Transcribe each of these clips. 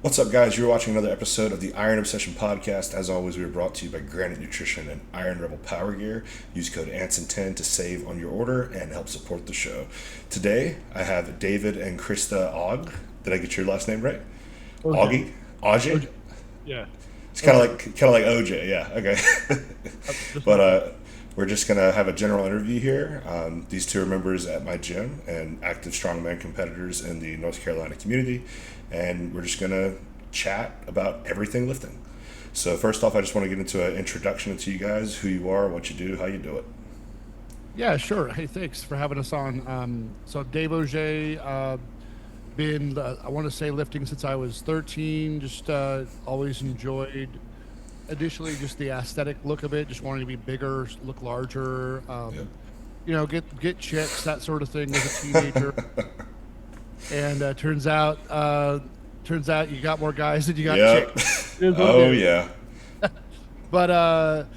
What's up, guys? You're watching another episode of the Iron Obsession podcast. As always, we are brought to you by Granite Nutrition and Iron Rebel Power Gear. Use code Anson10 to save on your order and help support the show. Today, I have David and Christa Auge. Did I get your last name right? Okay. Auge? Yeah. It's kind of like OJ. Yeah. Okay. But we're just gonna have a general interview here. These two are members at my gym and active strongman competitors in the North Carolina community, and we're just gonna chat about everything lifting. So first off, I just want to get into an introduction to you guys: who you are, what you do, how you do it. Yeah, sure. Hey, thanks for having us on. So Dave Auge, been, I want to say lifting since I was 13, just always enjoyed, additionally, just the aesthetic look of it, just wanting to be bigger, look larger, Yeah. get chicks, that sort of thing as a teenager. And turns out you got more guys than you got Yep. chicks. Oh yeah. But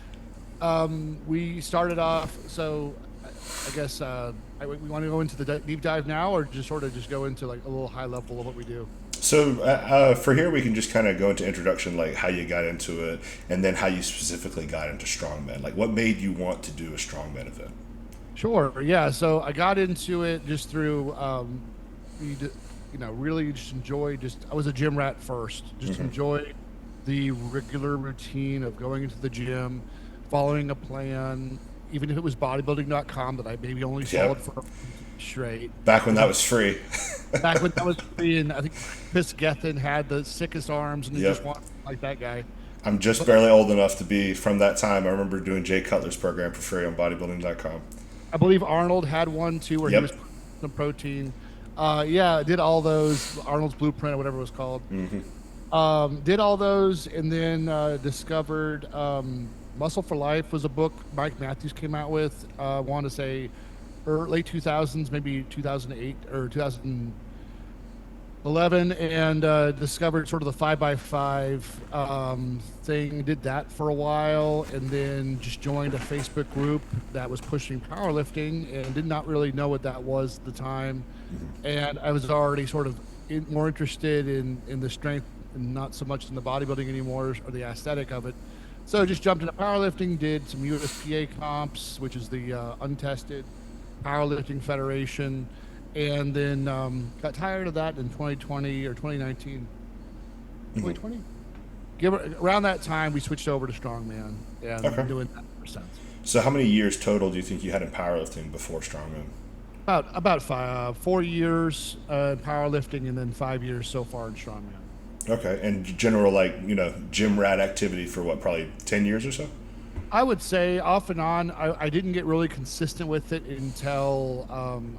we started off. So I guess we want to go into the deep dive now, or just sort of just go into like a little high level of what we do. So for here, we can just kind of go into introduction, like how you got into it, and then how you specifically got into strongman. Like, what made you want to do a strongman event? Sure. Yeah. So I got into it just through, really just enjoy. I was a gym rat first. Just enjoy the regular routine of going into the gym, following a plan, even if it was bodybuilding.com that I maybe only followed for a week straight. Back when that was free. Back when that was free, and I think Chris Gethin had the sickest arms, and he Yep. just wanted like that guy. I'm just barely old enough to be from that time. I remember doing Jay Cutler's program for free on bodybuilding.com. I believe Arnold had one too, where Yep. he was putting some protein. Yeah, did all those Arnold's Blueprint or whatever it was called. Did all those, and then discovered Muscle for Life was a book Mike Matthews came out with. I want to say late 2000s, maybe 2008 or 2011, and discovered sort of the 5x5 thing. Did that for a while, and then just joined a Facebook group that was pushing powerlifting, and did not really know what that was at the time. And I was already sort of more interested in the strength and not so much in the bodybuilding anymore, or the aesthetic of it. So just jumped into powerlifting, did some USPA comps, which is the untested powerlifting federation, and then got tired of that in 2020 or 2019. 2020? Around that time, we switched over to Strongman, and Okay. been doing that ever since. So how many years total do you think you had in powerlifting before strongman? About 4 years in powerlifting, and then 5 years so far in Strongman. Okay, and general, like, gym rat activity for what, probably 10 years or so? I would say off and on. I didn't get really consistent with it until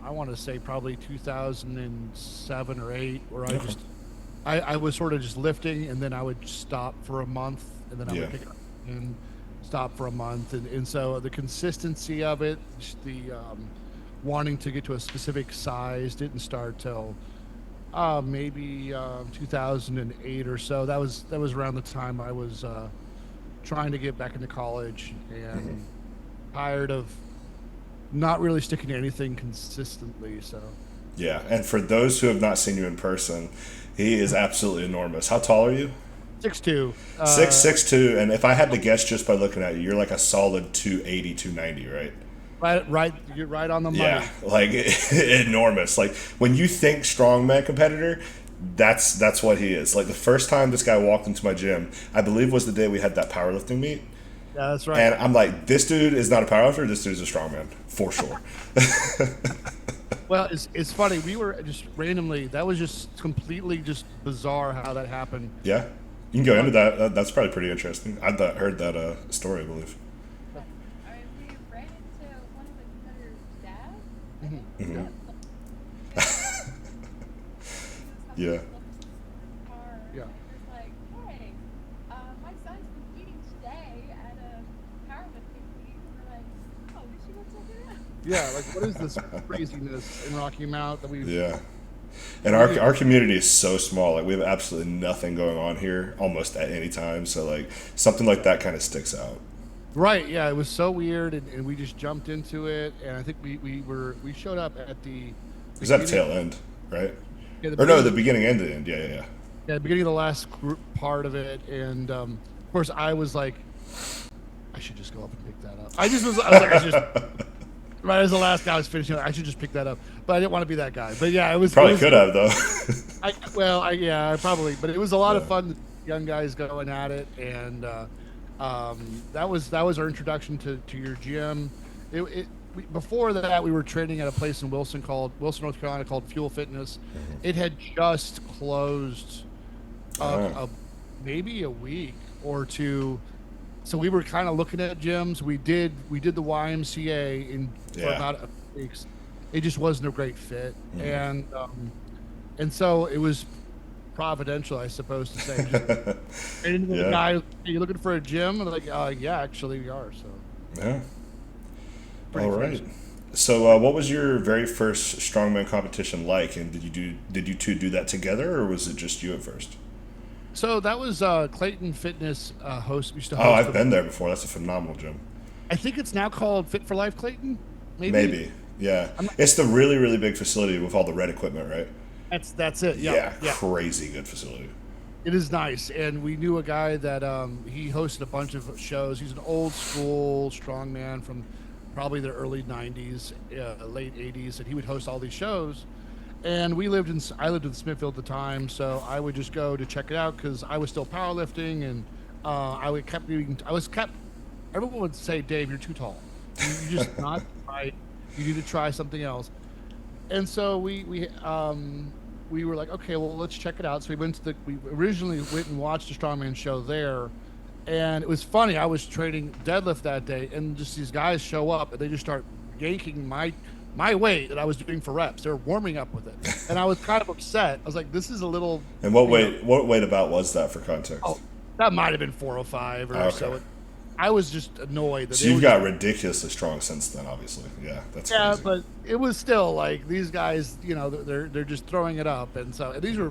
I want to say probably 2007 or 8, where I was sort of just lifting, and then I would stop for a month, and then I Yeah. would pick it up and stop for a month, and so the consistency of it, just the wanting to get to a specific size, didn't start till maybe 2008 or so. That was around the time I was trying to get back into college, and tired of not really sticking to anything consistently. So Yeah, and for those who have not seen you in person, he is absolutely enormous. How tall are you? 6'2". 6'2", and if I had to guess just by looking at you, you're like a solid 280, 290, right? Right, you're right on the money. Yeah, like enormous. Like when you think strongman competitor, that's what he is. Like the first time this guy walked into my gym, I believe was the day we had that powerlifting meet, Yeah, that's right. and I'm like, this dude is not a powerlifter. This dude's a strongman for sure. Well, it's funny. We were just randomly. That was just completely just bizarre how that happened. Yeah, you can go into that. That's probably pretty interesting. I've heard that story, I believe. We ran into one of the competitors' dads. I think. Mhm. He was Yeah. coming in the car, Yeah. and he was like, "Hey, my son's competing today at a powerlifting meet." We're like, "Oh, did she go check it out?" Yeah, like what is this craziness in Rocky Mount that we? Yeah. And our community is so small. Like we have absolutely nothing going on here almost at any time. So like something like that kind of sticks out. Right. Yeah, it was so weird, and we just jumped into it, and I think we showed up at the Is that the beginning- tail end, right? yeah, Or no, the beginning and the end. Yeah, yeah, yeah. Yeah, beginning of the last group part of it, and of course I was like, I should just go up and pick that up. I was like, I should just right as the last guy was finishing, I should just pick that up, but I didn't want to be that guy. But yeah, You probably it could was have though. yeah, I probably, but it was a lot of Yeah. fun. Young guys going at it, and that was our introduction to your gym. Before that, we were training at a place in Wilson, North Carolina, called Fuel Fitness. It had just closed Oh, maybe a week or two. So we were kind of looking at gyms. We did the YMCA in for yeah. about a few weeks. It just wasn't a great fit, Mhm. and so it was providential, I suppose to say. Just ran into the Yeah. guy, "Hey, you looking for a gym?" And I'm like, yeah, actually we are. So Yeah. pretty All crazy. right. So, what was your very first strongman competition like, and did you two do that together, or was it just you at first? So that was Clayton Fitness used to Oh, host I've them. been there before. That's a phenomenal gym. I think it's now called Fit for Life Clayton. Maybe. Maybe. Yeah. I'm not, It's the really, really big facility with all the red equipment, right? that's it. Yeah, Yeah. yeah. Crazy good facility. It is nice, and we knew a guy that he hosted a bunch of shows. He's an old school strongman from probably the early '90s, late '80s, and he would host all these shows. And I lived in Smithfield at the time, so I would just go to check it out because I was still powerlifting, and Everyone would say, "Dave, you're too tall. You're just not right. You need to try something else." And so we were like, okay, well, let's check it out. So we originally went and watched the strongman show there, and it was funny. I was training deadlift that day, and just these guys show up, and they just start yanking my weight that I was doing for reps. They were warming up with it, and I was kind of upset. I was like, this is a little, And what weight about was that for context? oh, that might have been 405 or Okay. so. I was just annoyed that So they you've were got ridiculously strong since then, obviously. Yeah, that's Yeah, crazy. but it was still like these guys, they're just throwing it up, and these were,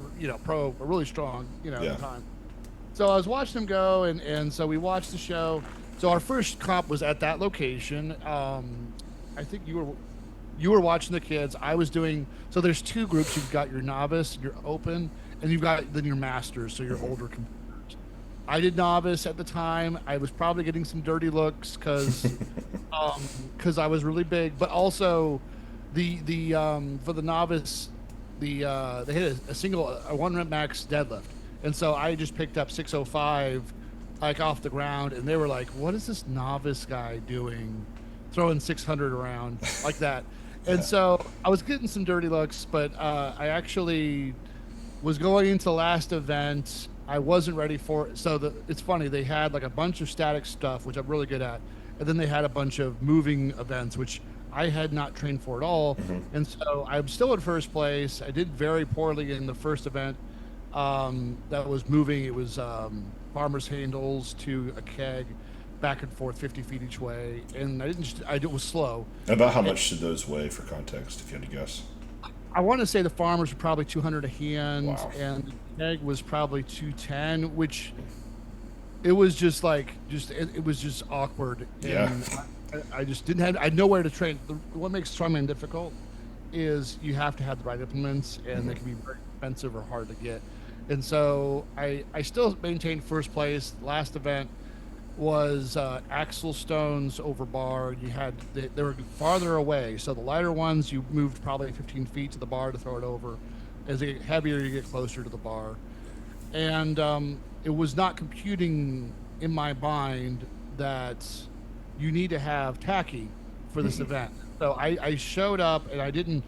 really strong, at Yeah. the time. So I was watching them go, and so we watched the show. So our first comp was at that location. I think you were watching the kids. I was doing so. There's two groups. You've got your novice, your open, and you've got then your masters. So your older competitors. I did novice at the time. I was probably getting some dirty looks because I was really big, but also the for the novice, they hit a 1 rep max deadlift, and so I just picked up 605 like off the ground, and they were like, "What is this novice guy doing, throwing 600 around like that?" And so I was getting some dirty looks, but I actually was going into the last event. I wasn't ready for it. So it's funny. They had like a bunch of static stuff, which I'm really good at. And then they had a bunch of moving events, which I had not trained for at all. And so I'm still at first place. I did very poorly in the first event. That was moving. It was farmer's handles to a keg, back and forth, 50 feet each way. And it was slow. About how much should those weigh for context, if you had to guess? I want to say the farmers were probably 200 a hand, Wow. and the egg was probably 210, which it was just it was just awkward. Yeah. And I just didn't have, I had nowhere to train. What makes strongman difficult is you have to have the right implements, and they can be very expensive or hard to get. And so I still maintained first place. Last event was axle stones over bar. They were farther away, so the lighter ones you moved probably 15 feet to the bar to throw it over. As they get heavier, you get closer to the bar, and it was not computing in my mind that you need to have tacky for this event. So I showed up, and I didn't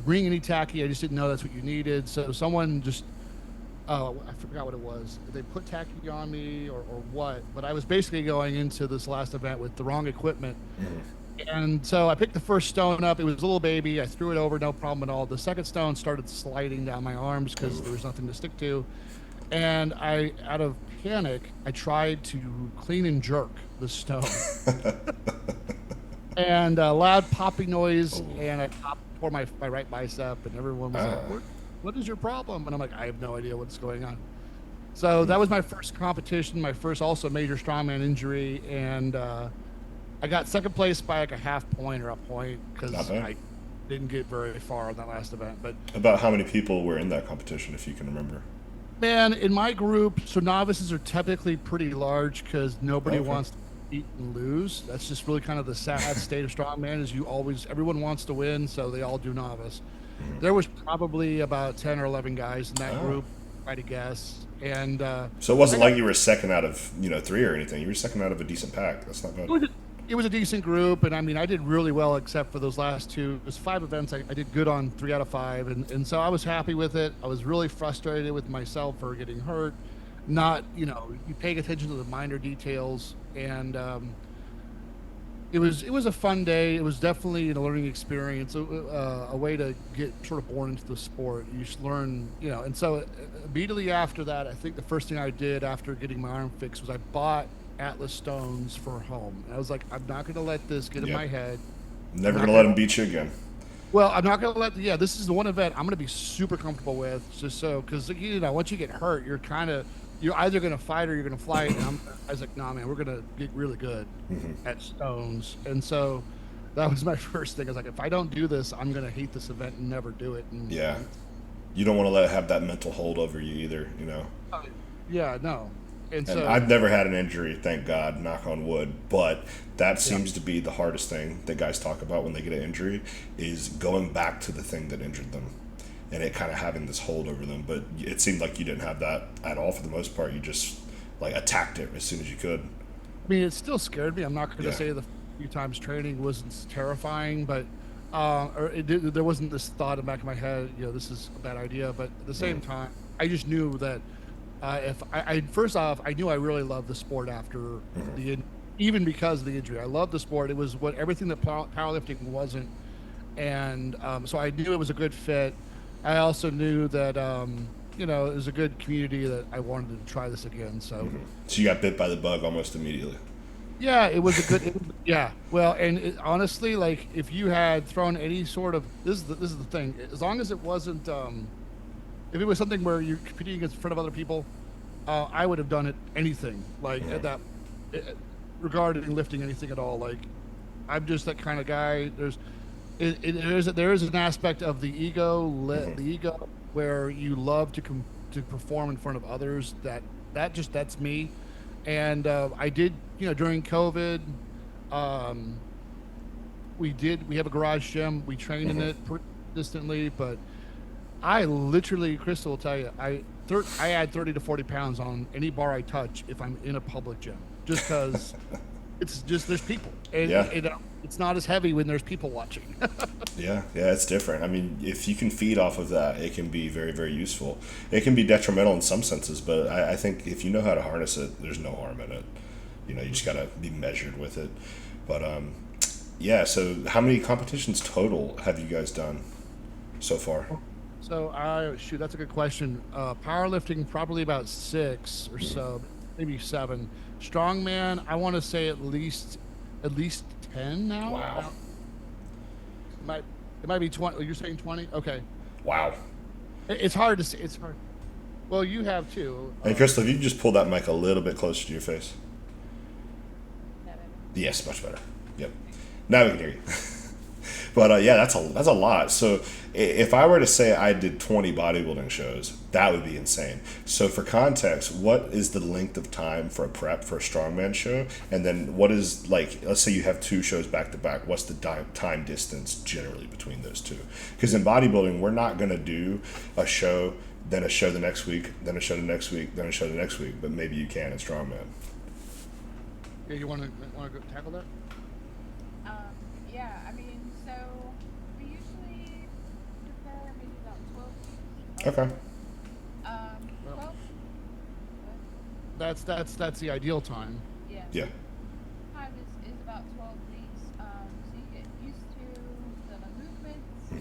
bring any tacky. I just didn't know that's what you needed. So someone just I forgot what it was. They put tacky on me or what, but I was basically going into this last event with the wrong equipment. And so I picked the first stone up. It was a little baby. I threw it over, no problem at all. The second stone started sliding down my arms because there was nothing to stick to. And out of panic, I tried to clean and jerk the stone. And a loud popping noise, and I tore my right bicep, and everyone was like, what is your problem? And I'm like, I have no idea what's going on. So that was my first competition, my first also major strongman injury, and I got second place by like a half point or a point because Not bad. I didn't get very far on that last event. But About how many people were in that competition, if you can remember? Man, in my group, so novices are typically pretty large because nobody Okay. wants to compete and lose. That's just really kind of the sad state of strongman is everyone wants to win, so they all do novice. There was probably about 10 or 11 guys in that Oh. group, try to guess. And So it I wasn't got like you were second out of, three or anything. You were second out of a decent pack. That's not bad. it was a, it was a decent group, and I mean, I did really well except for those last two. It was 5 events. I did good on 3 out of 5, and so I was happy with it. I was really frustrated with myself for getting hurt, not you paying attention to the minor details, and it was a fun day. It was definitely a learning experience, a way to get sort of born into the sport. You should learn, and so immediately after that, I think the first thing I did after getting my arm fixed was I bought Atlas stones for home. And I was like, I'm not going to let this get in Yep. my head. Never I'm not gonna let gonna, him beat you again. well, I'm not going to yeah, this is the one event I'm going to be super comfortable with, just so, because, once you get hurt, you're either going to fight or you're going to flight. And I was like, nah, man, we're going to get really good at stones. And so that was my first thing. I was like, if I don't do this, I'm going to hate this event and never do it. Yeah. You don't want to let it have that mental hold over you either. Uh, yeah, no. And And so, I've never had an injury, thank God, knock on wood. But that yeah. seems to be the hardest thing that guys talk about when they get an injury is going back to the thing that injured them, and it kind of having this hold over them. But it seemed like you didn't have that at all for the most part. You just like attacked it as soon as you could. I mean, it still scared me. I'm not going to Yeah. say the few times training wasn't terrifying, but there wasn't this thought in the back of my head, this is a bad idea. But at the same time, I just knew that if first off, I knew I really loved the sport after even because of the injury. I loved the sport. It was what everything that powerlifting wasn't, and so I knew it was a good fit. I also knew that it was a good community that I wanted to try this again. So. So you got bit by the bug almost immediately. Yeah, it was a good. Yeah, well, and honestly, like if you had thrown any sort of this is the thing. As long as it wasn't, if it was something where you're competing against in front of other people, I would have done it anything like at that eh, regarding lifting anything at all. Like I'm just that kind of guy. There is an aspect of the ego where you love to perform in front of others. That's me, and I did during COVID. Um, we have a garage gym. We train in it pretty consistently, but I literally, Krista will tell you, I add 30 to 40 pounds on any bar I touch if I'm in a public gym, just because it's just there's people, and Yeah. it's not as heavy when there's people watching. Yeah, it's different. I mean, if you can feed off of that, it can be very, very useful. It can be detrimental in some senses, but I think if you know how to harness it, there's no harm in it. You just got to be measured with it. But yeah, so how many competitions total have you guys done so far? So that's a good question. Powerlifting probably about 6 or so, maybe 7. Strongman, I want to say at least 10 now. Wow. It might be 20. You're saying 20? Okay. Wow. It's hard to say. It's hard. Well, you have too. Hey, Crystal, if you can just pull that mic a little bit closer to your face. Yes, much better. Yep. Now we can hear you. But yeah, that's a lot. So if I were to say I did 20 bodybuilding shows, that would be insane. So for context, what is the length of time for a prep for a strongman show? And then what is, like, let's say you have 2 shows back to back, what's the time distance generally between those two? Because in bodybuilding, we're not going to do a show, then a show the next week, then a show the next week, then a show the next week, but maybe you can in strongman. Yeah, you want to tackle that? Yeah, I mean, so we usually prepare maybe about 12 weeks. Okay. Well, 12? that's the ideal time. Yeah. Yeah. Time is about 12 weeks. So you get used to the movements,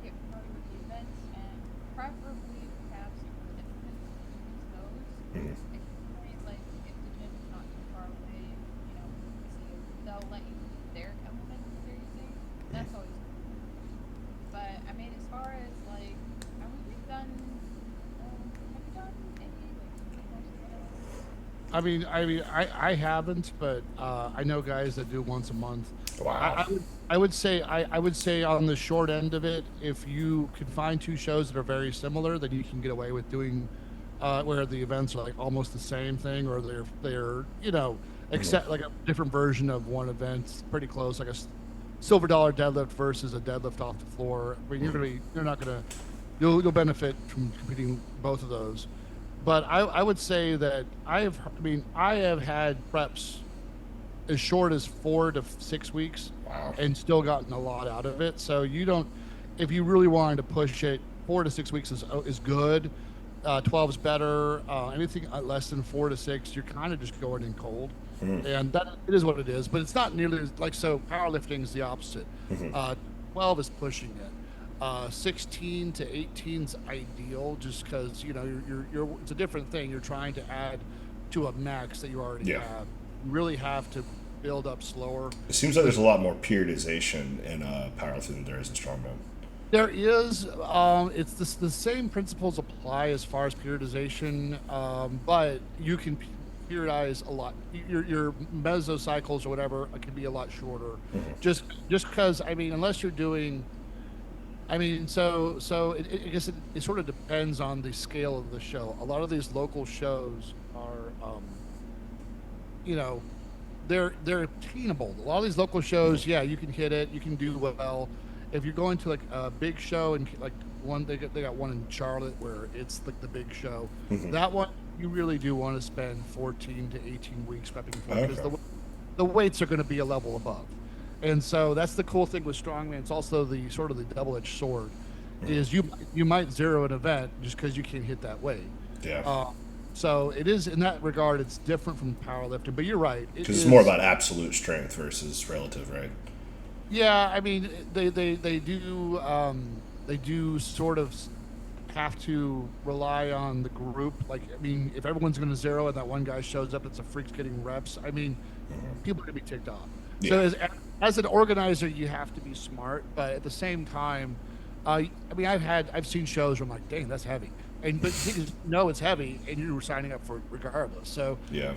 get familiar with the events, and preferably have some commitment to use those. Especially, like, if the gym is not too far away, so they'll let you use their implements that they're using. That's always cool. But, I mean, as far as, like, we've done, have you done any, like, I I haven't, but I know guys that do once a month. Wow. I I would say on the short end of it, if you can find two shows that are very similar, then you can get away with doing where the events are like almost the same thing, or they're except like a different version of one event, it's pretty close, like a silver dollar deadlift versus a deadlift off the floor. I mean, you're not gonna you'll benefit from competing both of those. But I would say that I have had preps as short as 4 to 6 weeks Wow. and still gotten a lot out of it. So you don't, if you really wanted to push it, 4 to 6 weeks is good. 12 is better. Anything less than 4 to 6, you're kind of just going in cold, and that it is what it is. But it's not nearly like so. Powerlifting is the opposite. 12 is pushing it. 16 to 18 is ideal, just because you're it's a different thing. You're trying to add to a max that you already have. You really have to build up slower. It seems like there's a lot more periodization in powerlifting than there is in strongman. There is. It's the same principles apply as far as periodization, but you can periodize a lot. Your mesocycles or whatever can be a lot shorter. Just because unless you're doing, I guess it sort of depends on the scale of the show. A lot of these local shows are, they're attainable. A lot of these local shows, you can hit it, you can do well. If you're going to like a big show and like one, they got one in Charlotte where it's like the big show. That one you really do want to spend 14 to 18 weeks prepping for because the weights are going to be a level above. And so that's the cool thing with strongman. It's also the sort of the double-edged sword, is you might zero an event just because you can't hit that weight. Yeah. So it is in that regard, it's different from powerlifting. But you're right, Because it's more about absolute strength versus relative, right? Yeah, I mean they do sort of have to rely on the group. Like, I mean, if everyone's going to zero and that one guy shows up, it's a freak's getting reps. I mean, people are going to be ticked off. Yeah. So as an organizer, you have to be smart, but at the same time, I've seen shows where I'm like, dang, that's heavy, but you know it's heavy, and you're signing up for it regardless. So Yeah.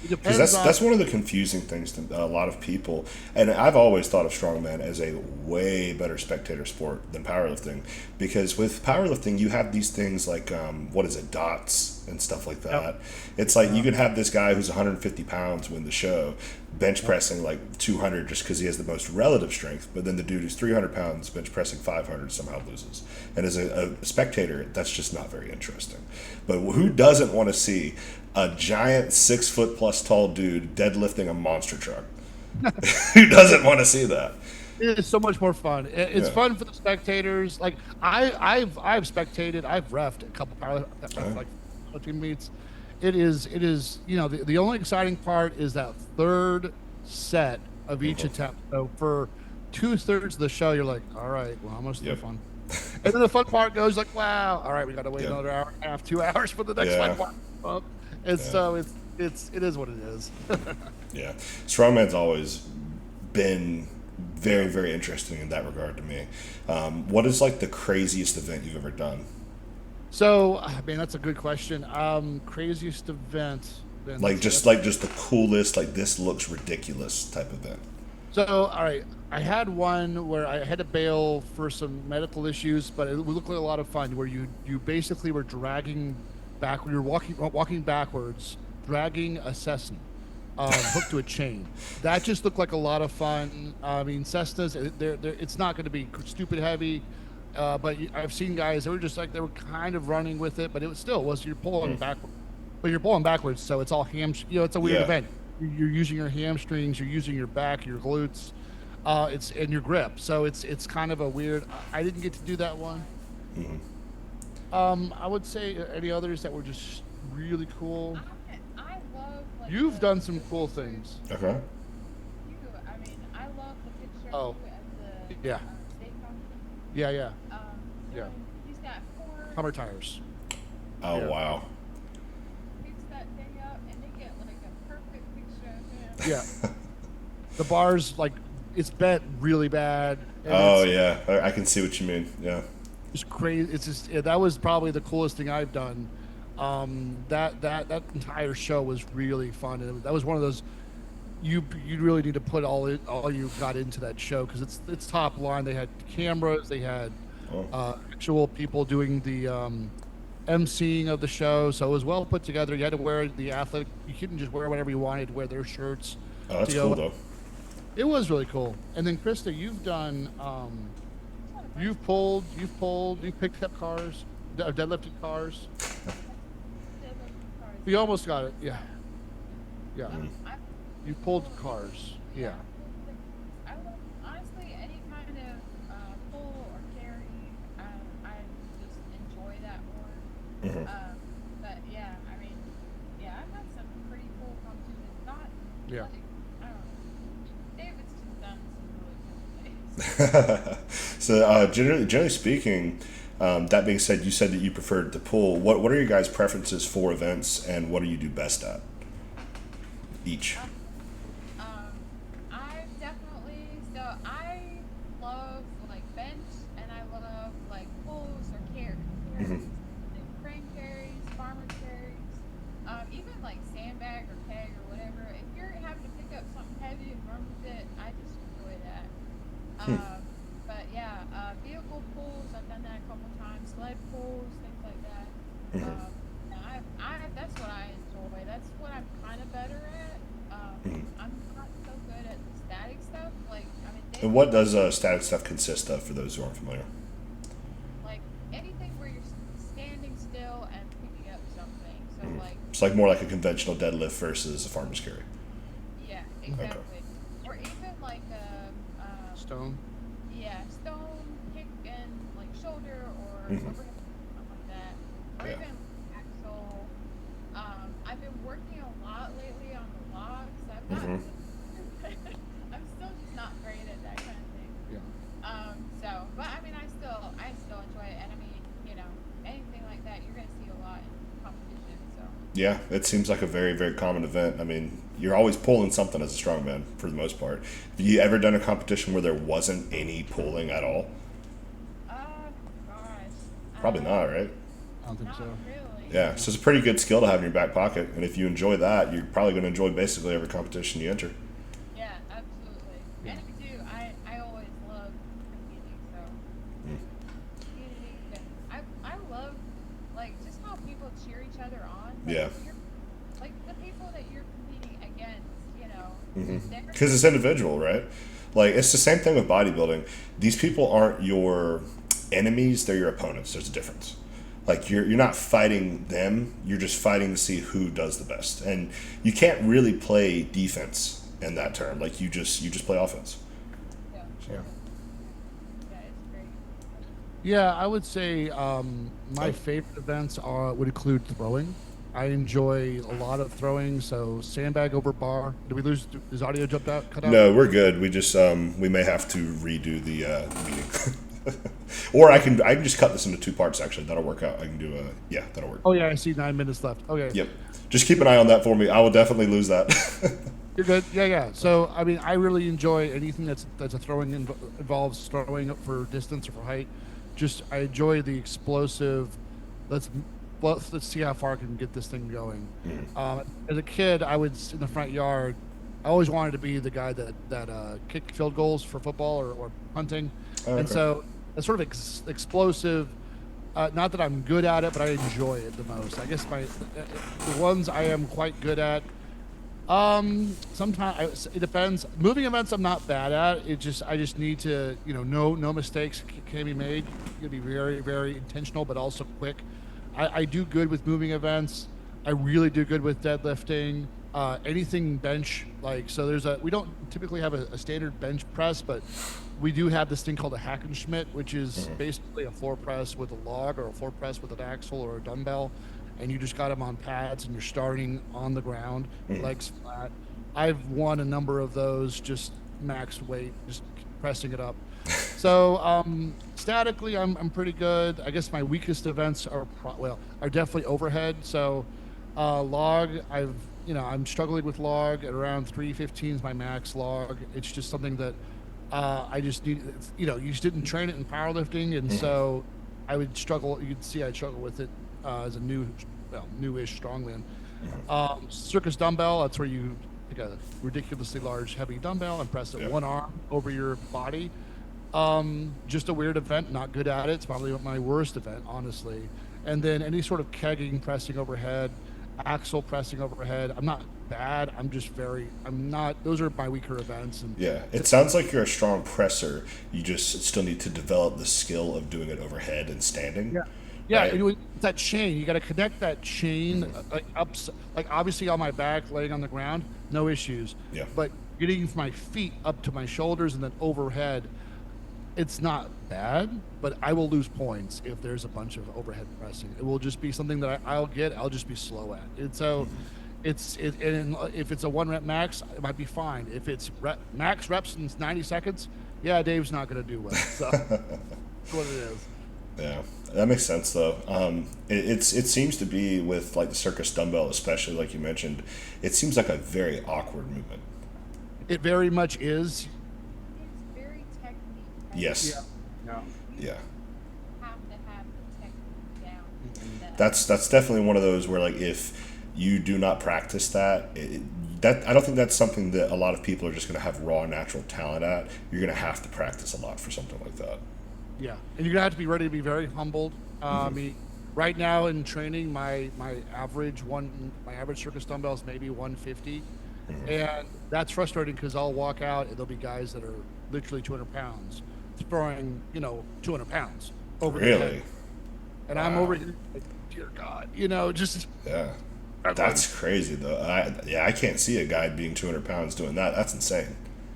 it Because depends that's one of the confusing things to a lot of people, and I've always thought of strongman as a way better spectator sport than powerlifting, because with powerlifting you have these things like dots and stuff like that. Yep. It's like you can have this guy who's 150 pounds win the show, bench pressing like 200 just because he has the most relative strength, but then the dude who's 300 pounds bench pressing 500 somehow loses. And as a spectator, that's just not very interesting. But who doesn't want to see a giant 6 foot plus tall dude deadlifting a monster truck? Who doesn't want to see that? It is so much more fun. It's fun for the spectators. Like I've spectated. I've reffed a couple like team meets. It is the only exciting part is that third set of each attempt. So for 2/3 of the show, you're like, all right, well, almost the fun. And then the fun part goes like, wow, all right, we got to wait another hour and a half, 2 hours for the next fun part. And so it is what it is. Yeah, strongman's always been very, very interesting in that regard to me. What is like the craziest event you've ever done? So, that's a good question. Craziest event. Just the coolest, like this looks ridiculous type event. So, all right, I had one where I had to bail for some medical issues, but it looked like a lot of fun. Where you basically were dragging back, you're walking backwards, dragging a Cessna hooked to a chain. That just looked like a lot of fun. I mean, Cessnas, it's not going to be stupid heavy. But I've seen guys that were just like they were kind of running with it, but it was you're pulling backwards. But you're pulling backwards, so it's all it's a weird event. You're using your hamstrings, you're using your back, your glutes, it's and your grip. So it's kind of a weird. I didn't get to do that one. I would say any others that were just really cool. I love You've done some cool things. Okay. I love the picture Oh. at the Yeah. steakhouse. Yeah. Yeah. He's got 4 Hummer tires. Oh Yeah. wow. picks that thing up, and they get like a perfect picture of him. Yeah. The bar's like it's bent really bad. And Oh it's yeah, I can see what you mean. Yeah. just crazy. It's just that was probably the coolest thing I've done. That entire show was really fun, and that was one of those you really need to put all you got into that show because it's top line. They had cameras, they had Oh, actual people doing the emceeing of the show, so it was well put together. You had to wear the athletic. You couldn't just wear whatever you wanted. Wear their shirts oh, to that's cool go. though. It was really cool. And then Krista, you've done you've picked up cars, deadlifted cars. You almost got it. Yeah, yeah. I, You pulled cars. Yeah. I love, honestly, any kind of pull or carry, I just enjoy that more. Mhm. But yeah, I mean, yeah, I've had some pretty cool competitions. Not Yeah. like, I don't know. David's just done some really cool things. So generally speaking, that being said, you said that you preferred to pull. What are your guys' preferences for events, and what do you do best at each? Um, I definitely I love like bench and I love like pulls or carries, Hmm. like crane carries, farmer carries, even like sandbag or keg or whatever. If you're having to pick up something heavy and run with it, I just enjoy that. But yeah, vehicle pulls, I've done that a couple times. Sled pulls, things like that. Hmm. Yeah, that's what I enjoy. That's what I'm kind of better at. Hmm. I'm not so good at the static stuff. Like, I mean, And what does static stuff consist of for those who aren't familiar? like anything where you're standing still and picking up something. So, Mhm. like, It's like more like a conventional deadlift versus a farmer's carry. yeah, Okay. exactly. Or even like Stone. yeah, stone, kick, and like shoulder or Mhm. overhead, something like that. Or Yeah. even axle. I've been working a lot lately on the logs. I've gotten Hmm. I'm still just not great at that kind of thing. Yeah. But I mean, I still enjoy it, and I mean, you know, anything like that, you're gonna see a lot in competition. So Yeah, it seems like a very, very common event. I mean, you're always pulling something as a strongman for the most part. Have you ever done a competition where there wasn't any pulling at all? gosh, Probably not, right? I don't think not so. really. Yeah, so it's a pretty good skill to have in your back pocket. And if you enjoy that, you're probably going to enjoy basically every competition you enter. Yeah, absolutely. Yeah. And if you do, I always love competing. So Mm. competing, and I love like just how people cheer each other on. Like, Yeah. like the people that you're competing against, you know, they're Because it's individual, right? Like, it's the same thing with bodybuilding. These people aren't your enemies, they're your opponents. There's a difference. Like, you're not fighting them, you're just fighting to see who does the best. And you can't really play defense in that term. Like, you just play offense. yeah, Yeah. yeah, it's great. Yeah, I would say my Oh. favorite events would include throwing. I enjoy a lot of throwing. So sandbag over bar. Did we lose? Is audio jumped out? Cut out? No, we're good. We just we may have to redo the meeting, or I can just cut this into two parts. Actually, that'll work out. I can do yeah, that'll work. Oh yeah, I see 9 minutes left. Okay. Yep. Just keep an eye on that for me. I will definitely lose that. You're good. Yeah, yeah. So I mean, I really enjoy anything that's a throwing involves throwing up for distance or for height. Just I enjoy the explosive. Let's let's see how far I can get this thing going. As a kid, I would in the front yard. I always wanted to be the guy that kicked field goals for football or hunting, Oh, and okay. so it's sort of explosive. Not that I'm good at it, but I enjoy it the most. I guess the ones I am quite good at. Sometimes it depends. Moving events, I'm not bad at. I just need to, no mistakes can be made. You gotta be very, very intentional, but also quick. I do good with moving events. I really do good with deadlifting. Anything bench, we don't typically have a standard bench press, but we do have this thing called a Hackenschmidt, which is basically a floor press with a log or a floor press with an axle or a dumbbell, and you just got them on pads and you're starting on the ground, legs flat. I've won a number of those, just max weight, just pressing it up. So statically, I'm pretty good. I guess my weakest events are definitely overhead. So log, I'm struggling with log at around 315 is my max log. It's just something that I just need. You just didn't train it in powerlifting, and so I would struggle. You can see I struggle with it as a newish strongman. Circus dumbbell. That's where take a ridiculously large heavy dumbbell and press it Yep. one arm over your body. Just a weird event, not good at it. It's probably my worst event, honestly. And then any sort of kegging, pressing overhead, axle pressing overhead. I'm not bad. I'm not, those are my weaker events. And Yeah, it sounds like you're a strong presser. You just still need to develop the skill of doing it overhead and standing. yeah. Yeah, Right? that chain, you got to connect that chain like like obviously on my back, laying on the ground, no issues. Yeah. But getting my feet up to my shoulders and then overhead, it's not bad, but I will lose points if there's a bunch of overhead pressing. It will just be something that I'll just be slow at. And so and if it's a 1 rep max, it might be fine. If it's max reps in 90 seconds, yeah, Dave's not going to do well. So that's what it is. Yeah, that makes sense though. It seems to be with like the circus dumbbell, especially like you mentioned, it seems like a very awkward movement. It very much is. It's very technique. Yes. Yeah. Yeah. You have to have the technique down. That's definitely one of those where like if you do not practice that I don't think that's something that a lot of people are just going to have raw natural talent at. You're going to have to practice a lot for something like that. Yeah, and you're gonna have to be ready to be very humbled. I mean, right now in training, my average circus dumbbell is maybe 150, and that's frustrating because I'll walk out and there'll be guys that are literally 200 pounds throwing 200 pounds over the Really? head, and I'm over here like, dear God, just Yeah. That's crazy though. I can't see a guy being 200 pounds doing that. That's insane.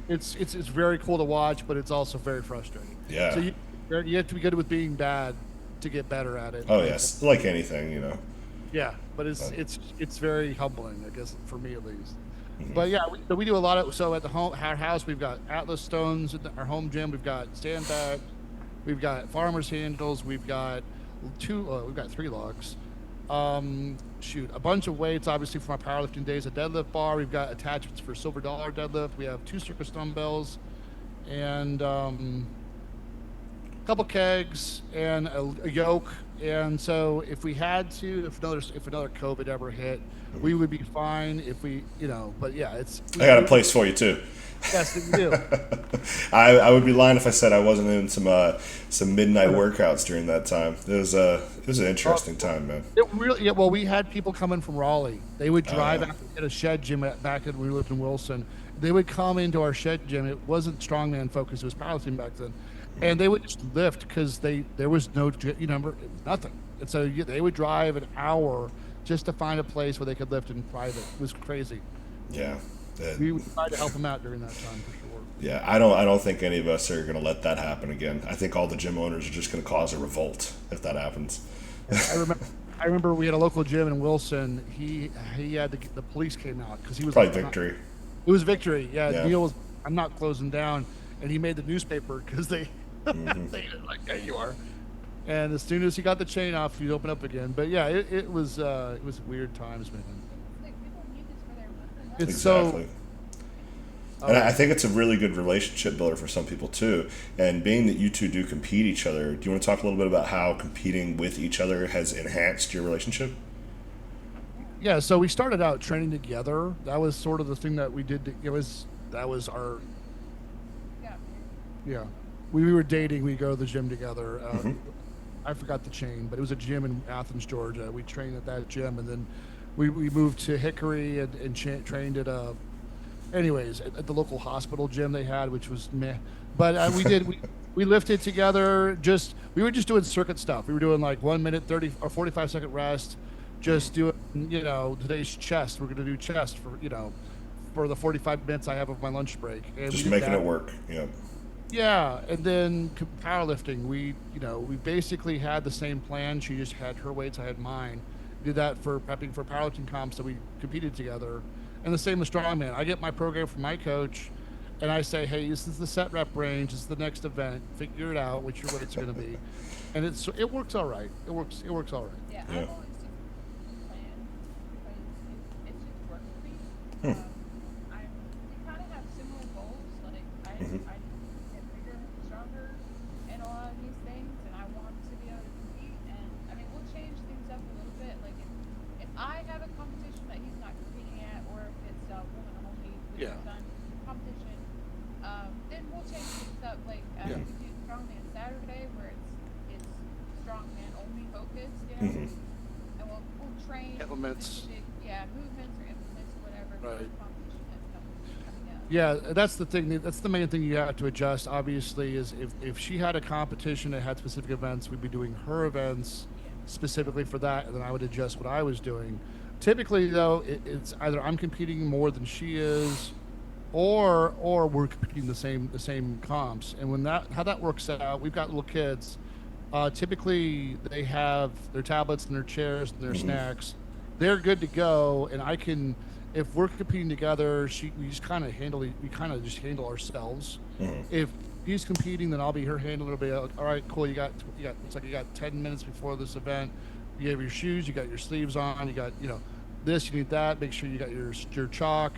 it's very cool to watch, but it's also very frustrating. Yeah. So you have to be good with being bad to get better at it. Oh yes, like anything, Yeah, but it's very humbling, I guess, for me at least. But yeah, we do a lot of at our house we've got Atlas stones at our home gym. We've got sandbags, we've got farmers handles, we've got 3 logs. A bunch of weights, obviously from our powerlifting days. A deadlift bar. We've got attachments for silver dollar deadlift. We have 2 circus dumbbells, and couple kegs and a yoke. And so if we had to, if another COVID ever hit, we would be fine if but yeah, I got a place for you too. Yes, we do. I would be lying if I said I wasn't in some midnight workouts during that time. It was an interesting time, man. It really, yeah. Well, we had people coming from Raleigh. They would drive out at a shed gym back when we lived in Wilson. They would come into our shed gym. It wasn't strongman focused; it was powerlifting back then, and they would just lift because there was no nothing. And so they would drive an hour just to find a place where they could lift in private. It was crazy. Yeah. We would try to help them out during that time for sure. Yeah, I don't think any of us are going to let that happen again. I think all the gym owners are just going to cause a revolt if that happens. I remember we had a local gym in Wilson. He had the police came out because he was Probably Victory. It was Victory. Yeah, Yeah. Neil was. I'm not closing down, and he made the newspaper because they they didn't like, there you are. And as soon as he got the chain off, he'd open up again. But yeah, it was weird times, man. Like, people need this for their mental health. It's Exactly. so. And I think it's a really good relationship builder for some people too. And being that you two do compete each other, do you want to talk a little bit about how competing with each other has enhanced your relationship? Yeah, so we started out training together. That was sort of the thing that we did. That was our Yeah. yeah. We were dating. We go to the gym together. I forgot the chain, but it was a gym in Athens, Georgia. We trained at that gym, and then we moved to Hickory and trained at anyways at the local hospital gym they had, which was meh. But we lifted together. We were just doing circuit stuff. We were doing like 1 minute 30 or 45-second rest. Just doing today's chest. We're gonna do chest for the 45 minutes I have of my lunch break. And Just we did making that. it work. Yeah. Yeah, and then powerlifting. We basically had the same plan. She just had her weights, I had mine. Did that for prepping for powerlifting comps that we competed together. And the same with strongman. I get my program from my coach, and I say, hey, this is the set rep range. This is the next event. Figure it out what your weights are going to be, and it works all right. It works all right. Yeah, Yeah. I've always just planned because it's just worked for me. We kind of have similar goals. Like I get bigger, stronger, and a lot of these things, and I want to be able to compete. And I mean, we'll change things up a little bit. Like if I have a competition that he's not competing at, or if it's a woman only Yeah. done competition. Then we'll change things up. Like Yeah. we do Strongman Saturday, where it's Strongman only focused, Hmm. and we'll train Implements. specific movements or implements, whatever for Right. the competition that's coming up. Yeah, that's the thing. That's the main thing you have to adjust. Obviously, is if she had a competition that had specific events, we'd be doing her events Yeah. specifically for that, and then I would adjust what I was doing. Typically, though, it's either I'm competing more than she is, or we're competing the same comps. And when that how that works out, we've got little kids. Typically, they have their tablets and their chairs and their Hmm. snacks. They're good to go, and I can, if we're competing together, we just kind of we kind of just handle ourselves. Hmm. If she's competing, then I'll be her handler. It'll be like, all right, cool. You got. Looks like you got 10 minutes before this event. You have your shoes. You got your sleeves on. You got this. You need that. Make sure you got your chalk.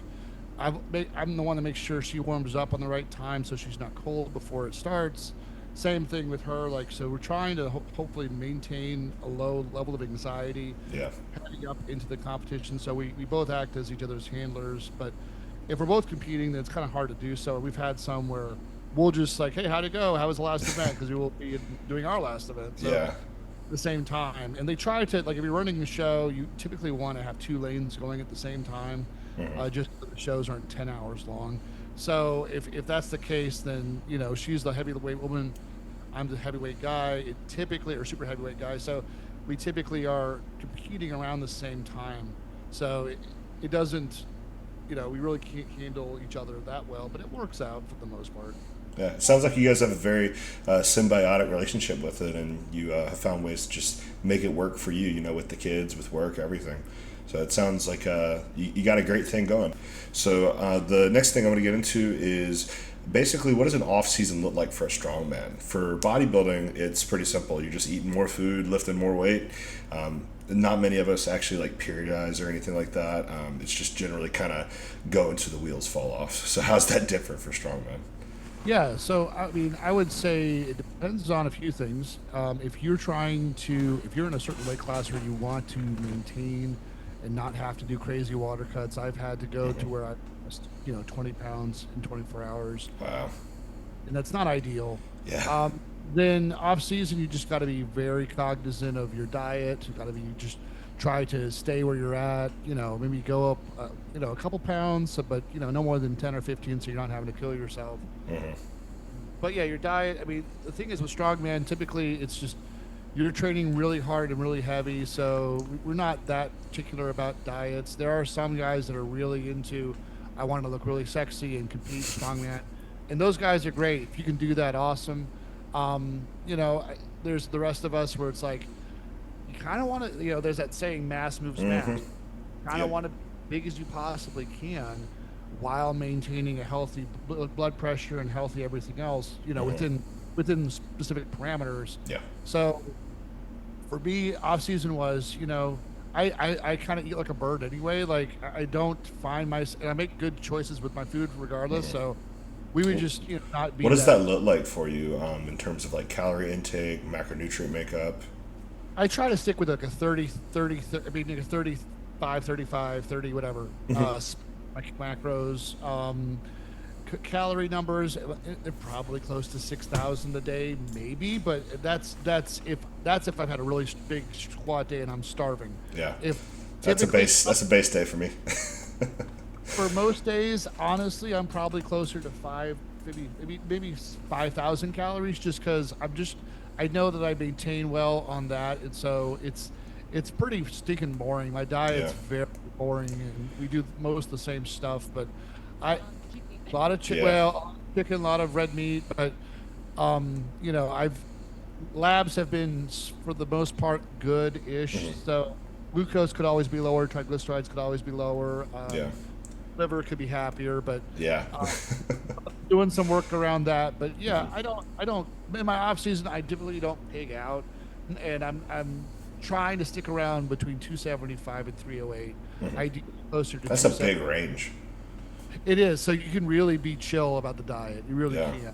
I'm the one that makes sure she warms up on the right time so she's not cold before it starts. Same thing with her. Like, so we're trying to hopefully maintain a low level of anxiety Yeah. heading up into the competition. So we both act as each other's handlers. But if we're both competing, then it's kind of hard to do so. We've had some where we'll just like, hey, how'd it go? How was the last event? Because we will be doing our last event. So Yeah. at the same time. And they try to, like, if you're running the show, you typically want to have two lanes going at the same time, Hmm. just so the shows aren't 10 hours long. So if that's the case, then, she's the heavyweight woman. I'm the heavyweight guy, typically, or super heavyweight guy. So we typically are competing around the same time. So it doesn't, we really can't handle each other that well, but it works out for the most part. Yeah, it sounds like you guys have a very symbiotic relationship with it, and you have found ways to just make it work for you, with the kids, with work, everything. So it sounds like you got a great thing going. So the next thing I'm going to get into is basically what does an off season look like for a strongman? For bodybuilding, it's pretty simple. You're just eating more food, lifting more weight. Not many of us actually like periodize or anything like that. It's just generally kind of go until the wheels fall off. So how's that different for strongman? Yeah, so I mean, I would say it depends on a few things. If you're in a certain weight class where you want to maintain and not have to do crazy water cuts, I've had to go to where I lost, 20 pounds in 24 hours, Wow. and that's not ideal. Yeah. Then off season, you just got to be very cognizant of your diet. You got to be just try to stay where you're at. Maybe go up, a couple pounds, but no more than 10 or 15, so you're not having to kill yourself. Hmm. But yeah, your diet. I mean, the thing is with strongman, typically it's just you're training really hard and really heavy, so we're not that particular about diets. There are some guys that are really into, I want to look really sexy and compete strongman, and those guys are great. If you can do that, awesome. There's the rest of us where it's like you kind of want to, there's that saying, mass moves mass. Hmm. Kind of Yep. want to big as you possibly can while maintaining a healthy blood pressure and healthy everything else, within specific parameters. Yeah. So for me, off season was, I kind of eat like a bird anyway. Like I don't find and I make good choices with my food regardless. So we would just, not be What does that look like for you in terms of like calorie intake, macronutrient makeup? I try to stick with like a 30, I mean, like a 35, 35, 30, whatever, macros. Calorie numbers, they're probably close to 6,000 a day, maybe, but that's if I've had a really big squat day and I'm starving. Yeah. If That's a typically base day for me. for most days, honestly, I'm probably closer to maybe 5,000 calories, just because I know that I maintain well on that, and so it's pretty stinking boring. My diet's Yeah. very boring, and we do most of the same stuff, but I. Chicken. A lot of chicken, Yeah. well, chicken, a lot of red meat, but I've labs have been for the most part good-ish. Mhm. So glucose could always be lower, triglycerides could always be lower. Yeah. Liver could be happier, but Yeah. doing some work around that. But yeah, I don't. In my off season, I typically don't pig out, and I'm trying to stick around between 275 and 308. Mhm. I do closer to That's a 270. big range. It is, so you can really be chill about the diet. You really Yeah. can.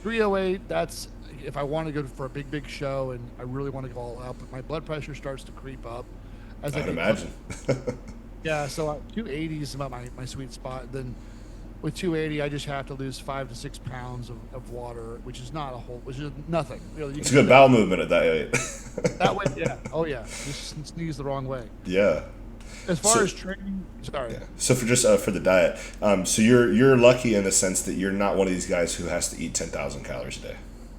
308, that's if I want to go for a big show and I really want to go all out, but my blood pressure starts to creep up as I'd get imagine. yeah, so 280 is about my sweet spot. Then with 280, I just have to lose 5 to 6 pounds of water, which is not a whole, which is nothing really. You It's a can good do bowel movement at that weight. that way. Yeah. Oh yeah. Just sneeze the wrong way. Yeah. As far So- as training, sorry. Yeah. So for just for the diet, so you're lucky in the sense that you're not one of these guys who has to eat 10,000 calories a day.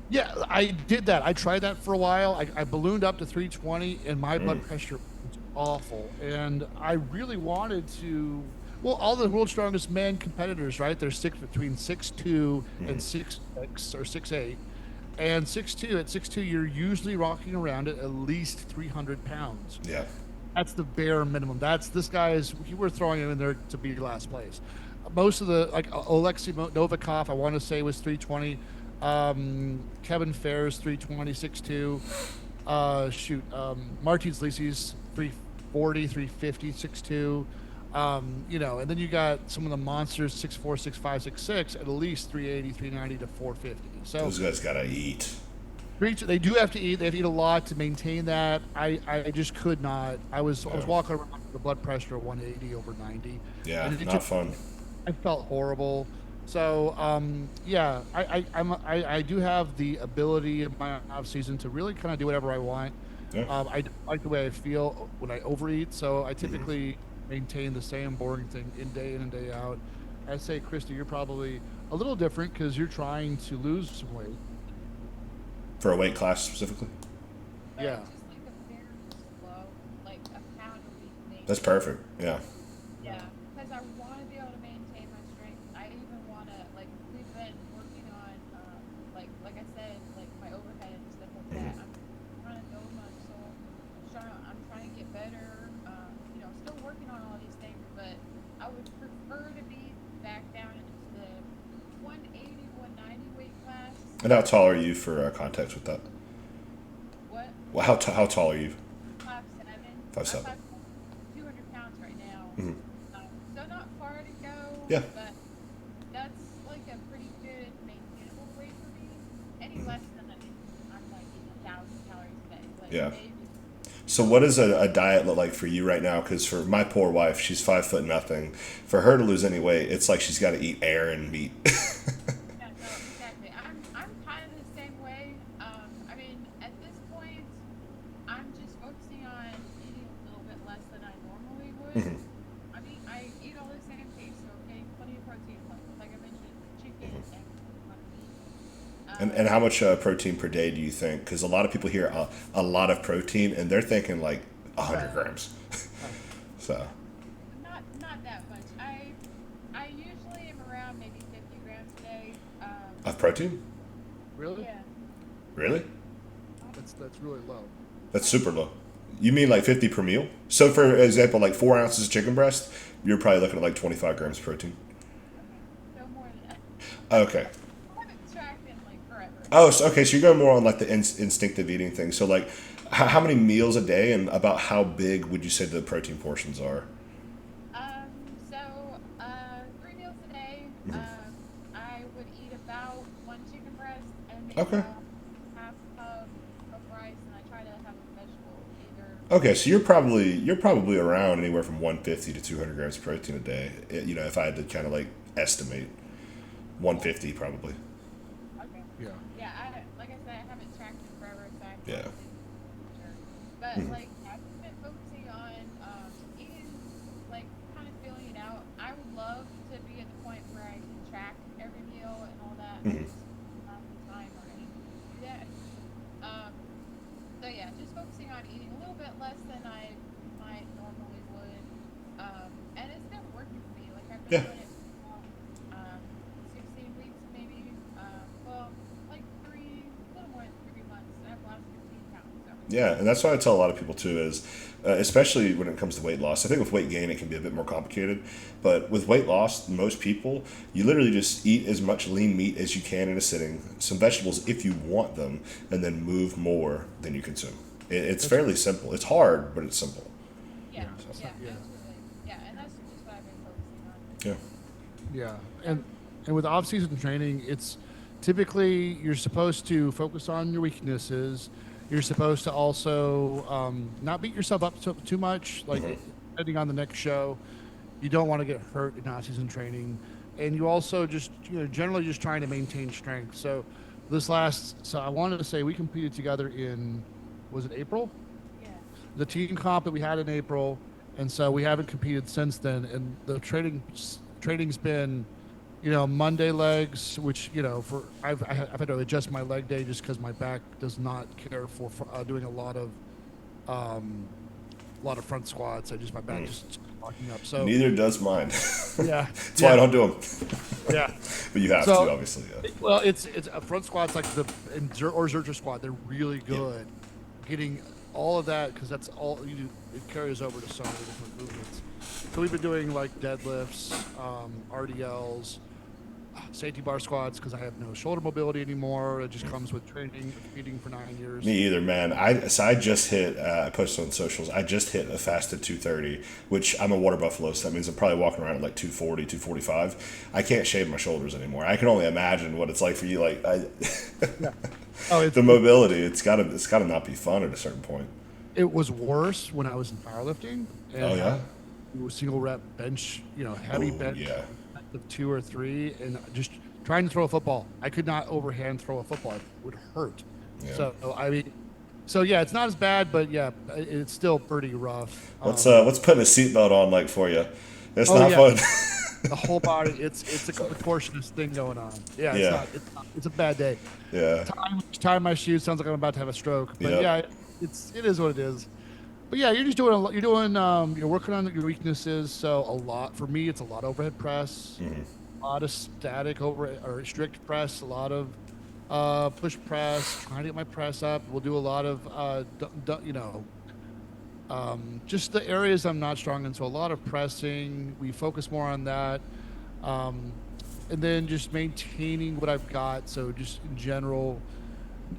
Yeah, I did that. I tried that for a while. I ballooned up to 320, and my blood pressure was awful. And I really wanted to. Well, all the world's strongest men competitors, right? They're between 6'2" and 6'6" or 6'8". And 6'2", at 6'2", you're usually rocking around at least 300 pounds. Yeah. That's the bare minimum. This guy is. You were throwing him in there to be last place. Most of the Alexei Novikov, I want to say was 320. Kevin Fair's 320, 6'2". Martin Zlisi's 340, 350, 6'2". And then you got some of the monsters 6'4", 6'5", 6'6", at least 380, 390 to 450. So Those guys gotta eat. they do have to eat. They have to eat a lot to maintain that. I just could not. I was walking around with a blood pressure of 180 over 90. Yeah, And not fun. I felt horrible. So I do have the ability in my off season to really kind of do whatever I want. Yeah. I like the way I feel when I overeat, so I typically maintain the same boring thing day in and day out. I'd say, Christa, you're probably a little different because you're trying to lose some weight. For a weight class specifically? But Yeah. just like a very slow, like a pound a week maybe. That's perfect. Yeah. Yeah, because I want to be able to maintain my strength. I even want to, like, we've been working on, like I said, like my overhead and stuff like that. I'm trying to build my soul. I'm trying to get better. Still working on all these things, but I would prefer to be back down into the 180, 190 weight class. And how tall are you for context with that? What? Well, how tall are you? 5'7". 5'7". I'm 200 pounds right now. Mhm. So not far to go. Yeah. But that's like a pretty good maintainable weight for me. Any less than that, I'm like eating 1,000 calories a day. Like Yeah. maybe. So what does a diet look like for you right now? Because for my poor wife, she's 5'0". For her to lose any weight, it's like she's got to eat air and meat. Yeah, no, exactly. I'm kind of the same way. I mean, at this point, I'm just focusing on eating a little bit less than I normally would. Mhm. I mean, I eat all the same things, so getting plenty of protein, like I mentioned, chicken and a lot of meat. And how much protein per day do you think? Because a lot of people hear a lot of protein and they're thinking like 100 grams. So Not that much. I usually am around maybe 50 grams a day. of protein? Really? Yeah. Really? That's really low. That's super low. You mean like 50 per meal? So for example, like 4 ounces of chicken breast, you're probably looking at like 25 grams of protein. No more than that. Okay. I haven't tracked in like forever. Oh, so, okay. So you're going more on like the instinctive eating thing. So like, how many meals a day, and about how big would you say the protein portions are? So 3 meals a day. I would eat about 1 chicken breast and maybe Okay. about half a cup of rice, and I try to have a vegetable either. Okay, so you're probably around anywhere from 150 to 200 grams of protein a day. If I had to kind of like estimate, 150 probably. Okay. Yeah. Yeah, like I said, I haven't tracked it forever, so I can't Yeah. say for sure. But like I've been focusing on eating, like kind of feeling it out. I would love to be at the point where I can track every meal and all that. I just don't have the time or anything to do that. So yeah, just focusing on eating a little bit less than I might normally would. And it's been working for me. Like I've been Yeah. doing it for 16 weeks maybe. Like a little more than 3 months. I've lost 15 pounds. So. Yeah, and that's what I tell a lot of people too is, especially when it comes to weight loss. I think with weight gain it can be a bit more complicated, but with weight loss, most people, you literally just eat as much lean meat as you can in a sitting, some vegetables if you want them, and then move more than you consume. It's fairly simple. It's hard, but it's simple. Yeah, Yeah. absolutely. Yeah, and that's just what I've been focusing on. Yeah. Yeah, and with off-season training, it's typically you're supposed to focus on your weaknesses. You're supposed to also not beat yourself up too much. Like depending on the next show, you don't want to get hurt in off-season training. and you also just generally just trying to maintain strength. So so I wanted to say we competed together in, was it April? Yeah. The team comp that we had in April, and so we haven't competed since then. And the training's been, Monday legs, which for I've had to adjust my leg day just because my back does not care for doing a lot of front squats. My back just locking up. So Neither does mine. yeah, That's why I don't do them. yeah. But you have to, obviously. Yeah. Well, it's a front squat's like or Zercher squat. They're really good. Getting all of that, because that's all you do. It carries over to so many different movements. So we've been doing like deadlifts, RDLs, safety bar squats, because I have no shoulder mobility anymore. It just comes with training, competing for 9 years. Me either, man. I just hit. I posted on socials. I just hit a fasted 230, which I'm a water buffalo, so that means I'm probably walking around at like 240, 245. I can't shave my shoulders anymore. I can only imagine what it's like for you. Like, Yeah. Oh, the mobility. It's gotta not be fun at a certain point. It was worse when I was in powerlifting. And Oh yeah. it was single rep bench, heavy Oh, bench yeah. of 2 or 3, and just trying to throw a football. I could not overhand throw a football; it would hurt. Yeah. So yeah, it's not as bad, but yeah, it's still pretty rough. What's putting a seatbelt on like for you? It's not yeah. fun. The whole body, it's a contortionist thing going on. Yeah, Yeah. It's a bad day. Yeah. Tying my shoes sounds like I'm about to have a stroke, but Yep. yeah, it is what it is. But yeah, you're just doing you're working on your weaknesses. So a lot for me, it's a lot of overhead press, a lot of static or strict press, a lot of push press, trying to get my press up. We'll do a lot of just the areas I'm not strong in. So a lot of pressing. We focus more on that. And then just maintaining what I've got. So just in general,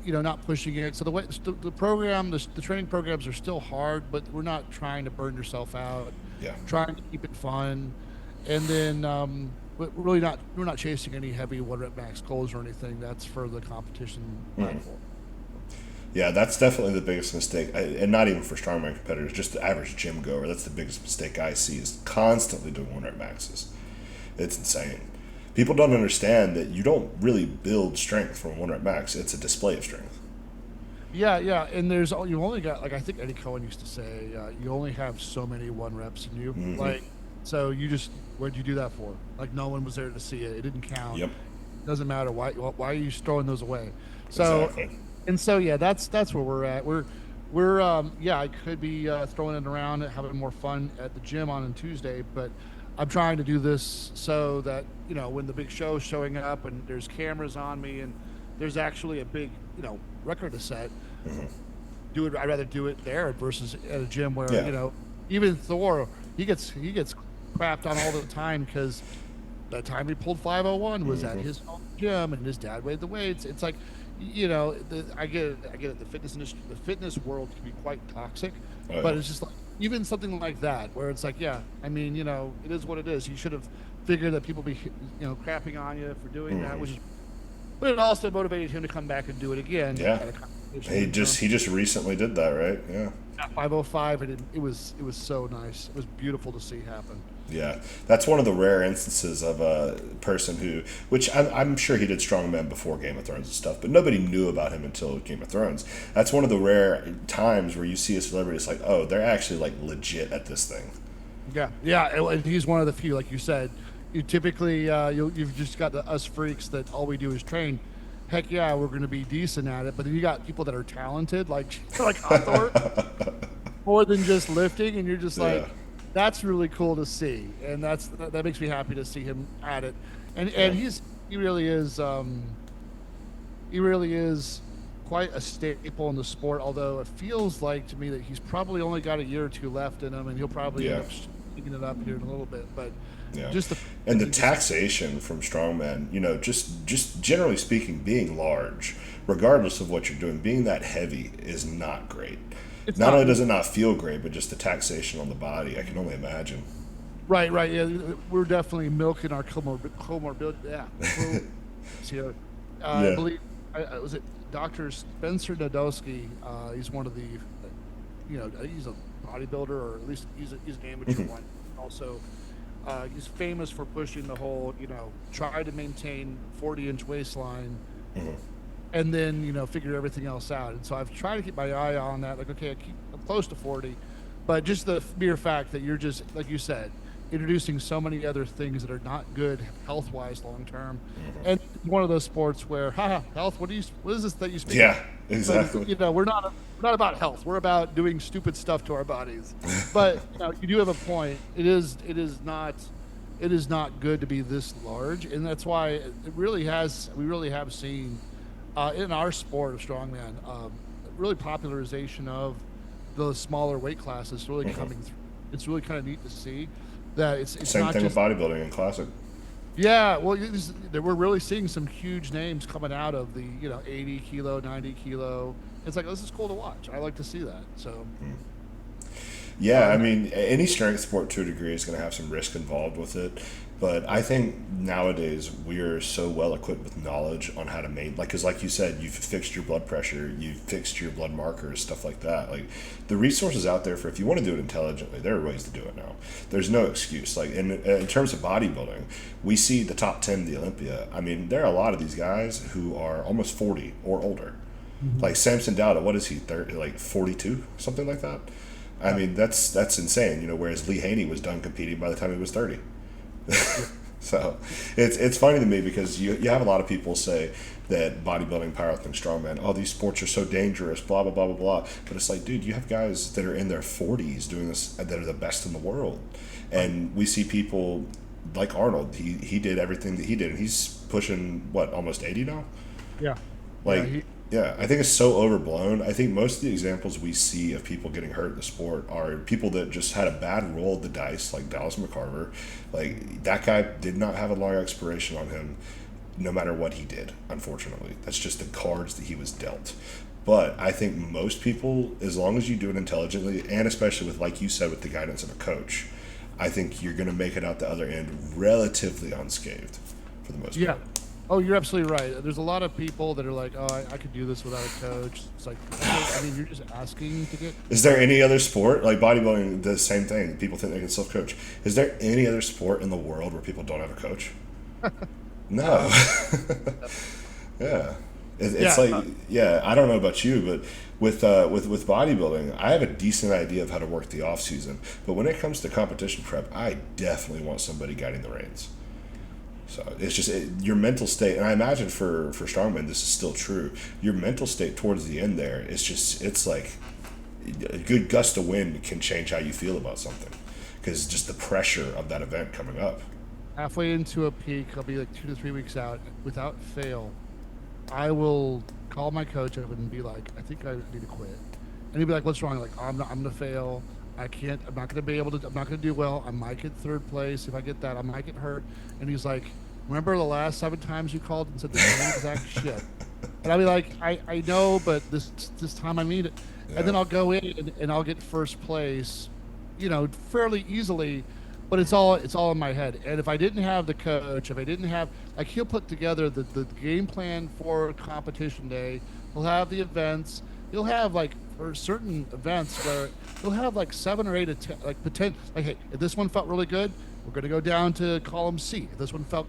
not pushing it. So the program, the training programs are still hard, but we're not trying to burn yourself out. Yeah. Trying to keep it fun. And then but we're not chasing any heavy 1 rep max goals or anything. That's for the competition platform. Yeah, that's definitely the biggest mistake, and not even for strongman competitors, just the average gym goer. That's the biggest mistake I see, is constantly doing 1 rep maxes. It's insane. People don't understand that you don't really build strength from 1 rep max. It's a display of strength. Yeah, and you only got, like I think Eddie Cohen used to say, you only have so many 1 reps in you. Like, so what'd you do that for? Like, no one was there to see it. It didn't count. Yep. Doesn't matter. Why are you throwing those away? So Exactly. And so yeah, that's where we're at. We're I could be throwing it around and having more fun at the gym on Tuesday, but I'm trying to do this so that when the big show's showing up and there's cameras on me and there's actually a big record to set. I'd rather do it there versus at a gym where even Thor he gets crapped on all the time because the time he pulled 501 was at his home gym and his dad weighed the weights. It's like, I get it. The fitness industry, the fitness world can be quite toxic, but it's just like even something like that where it's like, it is what it is. You should have figured that people be, crapping on you for doing that, but it also motivated him to come back and do it again. Yeah. He just recently did that, right? Yeah. 505, and it was so nice. It was beautiful to see happen. Yeah, that's one of the rare instances of a person which I'm sure he did Strongman before Game of Thrones and stuff, but nobody knew about him until Game of Thrones. That's one of the rare times where you see a celebrity, it's like, oh, they're actually like legit at this thing. Yeah, and he's one of the few, like you said. You typically, you've just got us freaks that all we do is train. Heck yeah, we're going to be decent at it, but then you got people that are talented, like Hawthorne, more than just lifting, and you're just like, that's really cool to see, and that makes me happy to see him at it, and he really is quite a staple in the sport. Although it feels like to me that he's probably only got a year or 2 left in him, and he'll probably end up picking it up here in a little bit. But and the taxation from strongman, just generally speaking, being large, regardless of what you're doing, being that heavy is not great. Not only does it not feel great, but just the taxation on the body, I can only imagine. Right. Yeah, we're definitely milking our comorbidity. Yeah. I believe, was it Dr. Spencer Nadolski? He's one of the, he's a bodybuilder, or at least he's an amateur one. Also, He's famous for pushing the whole, try to maintain 40-inch waistline, Hmm. and then figure everything else out. And so I've tried to keep my eye on that. Like, okay, I'm close to 40, but just the mere fact that you're just like you said, introducing so many other things that are not good health wise long term, and one of those sports where, haha, health. What is this that you speak of? Yeah, But exactly. we're not about health. We're about doing stupid stuff to our bodies. But you do have a point. It is not good to be this large, and that's why it really has. We really have seen in our sport of strongman, really popularization of the smaller weight classes really Hmm. coming through. It's really kind of neat to see that it's Same not thing with just. bodybuilding and classic. Yeah, well, we're really seeing some huge names coming out of the 80 kilo, 90 kilo. It's like, this is cool to watch. I like to see that. So, Yeah, I um, mean, any strength sport to a degree is going to have some risk involved with it. But I think nowadays we're so well equipped with knowledge on how to because like you said, you've fixed your blood pressure, you've fixed your blood markers, stuff like that. Like the resources out there for if you want to do it intelligently, there are ways to do it now. There's no excuse. Like in terms of bodybuilding, we see the top 10 of the Olympia. I mean, there are a lot of these guys who are almost 40 or older. mhm. Like Samson Dowda, what is he? 30, like 42, something like that. I Yeah, mean, that's insane. Whereas Lee Haney was done competing by the time he was 30. yeah, So it's funny to me because you have a lot of people say that bodybuilding, powerlifting, strongman, oh, these sports are so dangerous, blah blah blah blah blah. But it's like, dude, you have guys that are in their 40s doing this that are the best in the world, right. and we see people like Arnold. He did everything that he did, and he's pushing what, almost 80 now. Yeah, yeah. Like, yeah, I think it's so overblown. I think most of the examples we see of people getting hurt in the sport are people that just had a bad roll of the dice, like Dallas McCarver. Like, that guy did not have a long expiration on him, no matter what he did, unfortunately. That's just the cards that he was dealt. But I think most people, as long as you do it intelligently, and especially with, like you said, with the guidance of a coach, I think you're going to make it out the other end relatively unscathed for the most Yeah. part. Oh, you're absolutely right. There's a lot of people that are like, oh, I could do this without a coach. It's like, okay, I mean, you're just asking to get. Is there any other sport like bodybuilding? The same thing. People think they can self-coach. Is there any other sport in the world where people don't have a coach? No. Um, Yeah. It's yeah. like, yeah. I don't know about you, but with bodybuilding, I have a decent idea of how to work the off season. But when it comes to competition prep, I definitely want somebody guiding the reins. So it's just your mental state, and I imagine for strongmen this is still true. Your mental state towards the end there, it's like a good gust of wind can change how you feel about something, because just the pressure of that event coming up. Halfway into a peak, I'll be like 2 to 3 weeks out. Without fail, I will call my coach up and be like, I think I need to quit. And he'd be like, what's wrong? Like, I'm gonna fail. I can't. I'm not gonna be able to. I'm not gonna do well. I might get third place. If I get that, I might get hurt. And he's like, remember the last 7 times you called and said the same exact shit? And I'll be like, I know, but this time I need it. And Yeah. then I'll go in and I'll get first place, fairly easily. But it's all in my head. And if I didn't have the coach, if I didn't have, like, he'll put together the game plan for competition day. He'll have the events. He'll have, like, for certain events where he'll have like 7 or 8 like pretend like, hey, if this one felt really good, we're going to go down to column C. If this one felt,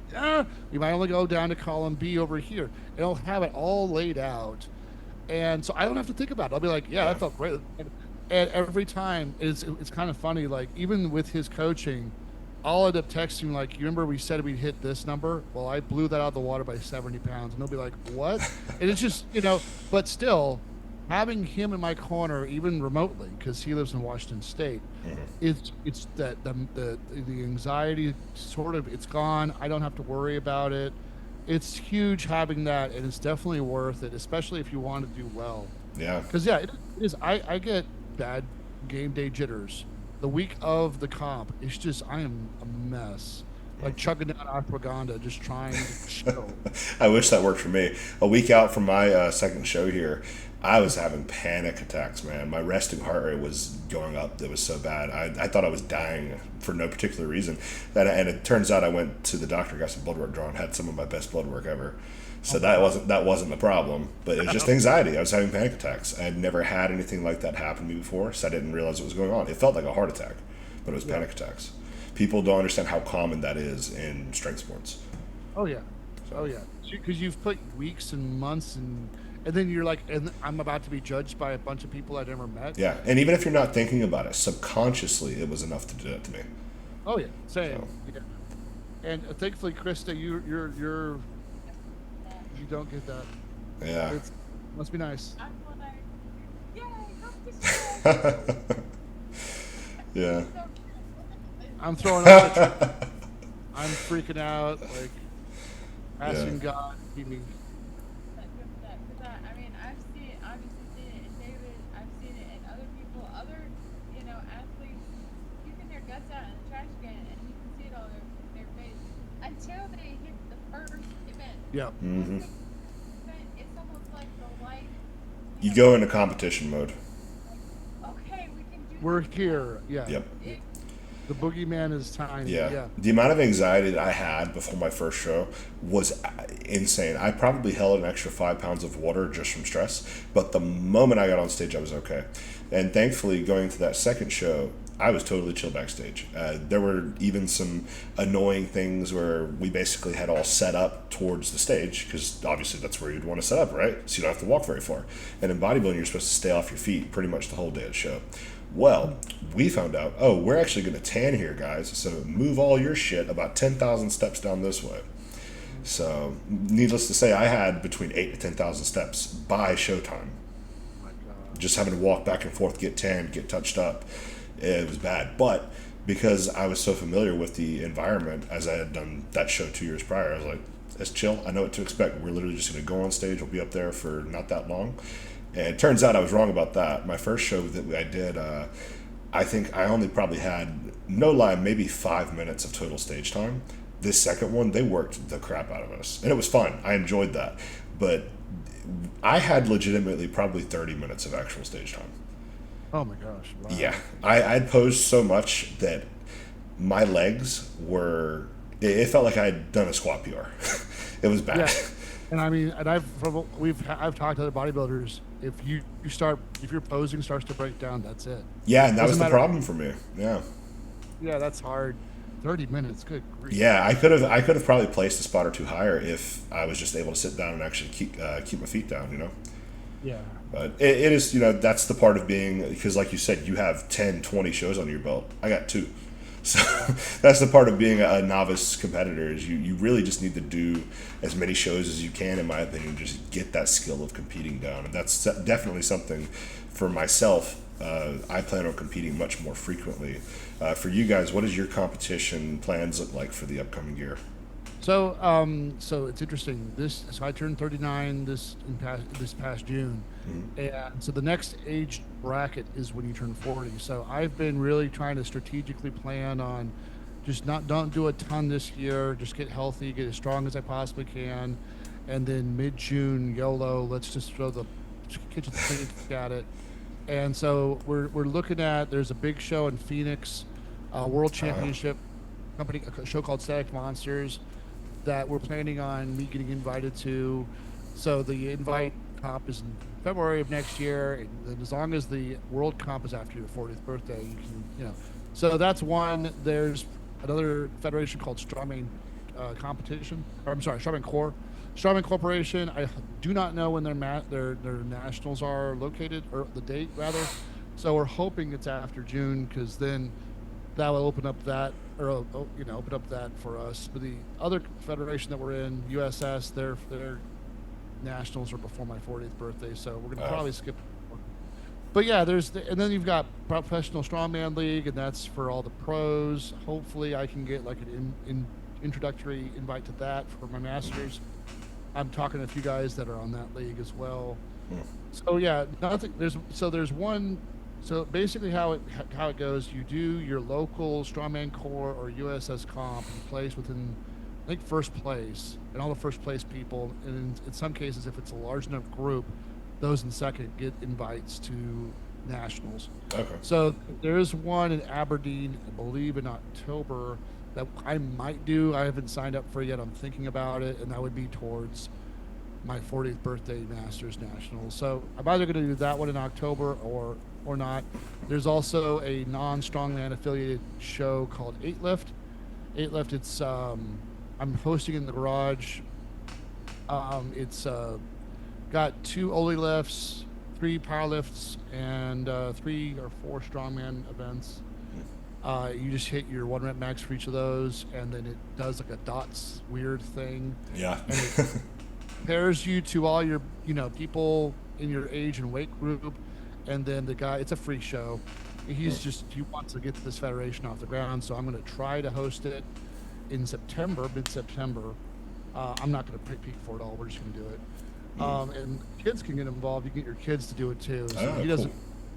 we might only go down to column B over here. And he'll have it all laid out, and so I don't have to think about it. I'll be like, yeah, Yeah. that felt great. And every time it's kind of funny. Like, even with his coaching, I'll end up texting like, you remember we said we'd hit this number? Well, I blew that out of the water by 70 pounds. And he'll be like, what? And it's just, but still, having him in my corner, even remotely, because he lives in Washington State, it's that the anxiety sort of, it's gone. I don't have to worry about it. It's huge having that, and it's definitely worth it, especially if you want to do well. Yeah. Because yeah, it is. I get bad game day jitters the week of the comp. It's just, I am a mess, like chugging down ashwagandha, just trying to chill. I wish that worked for me. A week out from my second show here, I was having panic attacks, man. My resting heart rate was going up. It was so bad. I thought I was dying for no particular reason. And it turns out I went to the doctor, got some blood work drawn, had some of my best blood work ever. Oh So my god. that wasn't the problem, but it was just anxiety. I was having panic attacks. I had never had anything like that happen to me before, so I didn't realize what was going on. It felt like a heart attack, but it was Yeah. panic attacks. People don't understand how common that is in strength sports. Oh yeah, oh yeah, because you've put weeks and months and then you're like, and I'm about to be judged by a bunch of people I'd never met. Yeah, and even if you're not thinking about it, subconsciously, it was enough to do it to me. Oh yeah, same. So, Yeah. And thankfully, Krista, you don't get that. yeah. It's must be nice. I'm like, yay, competition! Yeah. So, I'm throwing up. I'm freaking out, like asking God, keep me. Because I mean, obviously seen it in David, I've seen it in other people, other, athletes, puking their guts out in the trash can, and you can see it all over their face until they hit the first event. Yeah. Hmm. It's almost like the light. You go into competition mode. Like, okay, we can do. We're this here. now. Yeah. Yep. The boogeyman is tiny. Yeah. Yeah. The amount of anxiety that I had before my first show was insane. I probably held an extra 5 pounds of water just from stress, but the moment I got on stage, I was okay. And thankfully, going to that second show, I was totally chill backstage. There were even some annoying things where we basically had all set up towards the stage, because obviously that's where you'd want to set up, right? So you don't have to walk very far. And in bodybuilding, you're supposed to stay off your feet pretty much the whole day of the show. Well, we found out, oh, we're actually going to tan here, guys. So move all your shit about 10,000 steps down this way. So, needless to say, I had between 8 to 10,000 steps by showtime. Oh my God. Just having to walk back and forth, get tanned, get touched up. It was bad. But because I was so familiar with the environment, as I had done that show 2 years prior, I was like, it's chill. I know what to expect. We're literally just going to go on stage. We'll be up there for not that long. And it turns out I was wrong about that. My first show that I did, I think I only probably had, no lie, maybe 5 minutes of total stage time. This second one, they worked the crap out of us. And it was fun. I enjoyed that. But I had legitimately probably 30 minutes of actual stage time. Oh my gosh. Wow. Yeah. I'd posed so much that my legs were, it felt like I had done a squat PR. It was bad. Yeah. And I mean, and I've talked to other bodybuilders. If your posing starts to break down, that's it. Yeah, and that was Doesn't the matter. problem for me. Yeah. Yeah, that's hard. 30 minutes, good grief. Yeah, I could have probably placed a spot or two higher if I was just able to sit down and actually keep my feet down. Yeah. But it is, that's the part of being, because like you said, you have 10, 20 shows under your belt. I got 2. So that's the part of being a novice competitor, is you really just need to do as many shows as you can, in my opinion, just get that skill of competing down. And that's definitely something for myself. I plan on competing much more frequently. For you guys, what does your competition plans look like for the upcoming year? So, so it's interesting. So I turned 39 this past June, and so the next age bracket is when you turn 40. So I've been really trying to strategically plan on just don't do a ton this year. Just get healthy, get as strong as I possibly can, and then mid-June, YOLO. Let's just throw the kitchen sink at it. And so we're looking at, there's a big show in Phoenix, World Championship company, a show called Static Monsters, that we're planning on me getting invited to. So the invite comp is in February of next year, and then as long as the World Comp is after your 40th birthday, you can, So that's one. There's another federation called Strongman Competition, or I'm sorry, Strongman Corps. Strongman Corporation. I do not know when their nationals are located, or the date rather. So we're hoping it's after June, because then that will open up that, or open up that for us. But the other federation that we're in, USS, their nationals are before my 40th birthday, so we're gonna probably skip. But yeah, and then you've got Professional Strongman League, and that's for all the pros. Hopefully, I can get like an introductory invite to that for my masters. I'm talking to a few guys that are on that league as well. So yeah, nothing. There's one. So basically, how it goes, you do your local Strongman Corps or USS comp, and place within, I think, first place, and all the first place people, and in some cases, if it's a large enough group, those in second get invites to nationals. Okay. So there is one in Aberdeen, I believe, in October, that I might do. I haven't signed up for it yet. I'm thinking about it, and that would be towards my 40th birthday Masters Nationals. So I'm either going to do that one in October or not. There's also a non-strongman affiliated show called 8 Lift. 8 Lift. It's I'm hosting in the garage. It's got 2 Oli lifts, 3 power lifts, and 3 or 4 strongman events. You just hit your 1 rep max for each of those, and then it does like a dots weird thing. Yeah. And it pairs you to all your, people in your age and weight group. And then the guy, it's a free show. He wants to get this federation off the ground. So I'm going to try to host it in September, mid-September. I'm not going to peak for it all. We're just going to do it. And kids can get involved. You can get your kids to do it too. So he doesn't.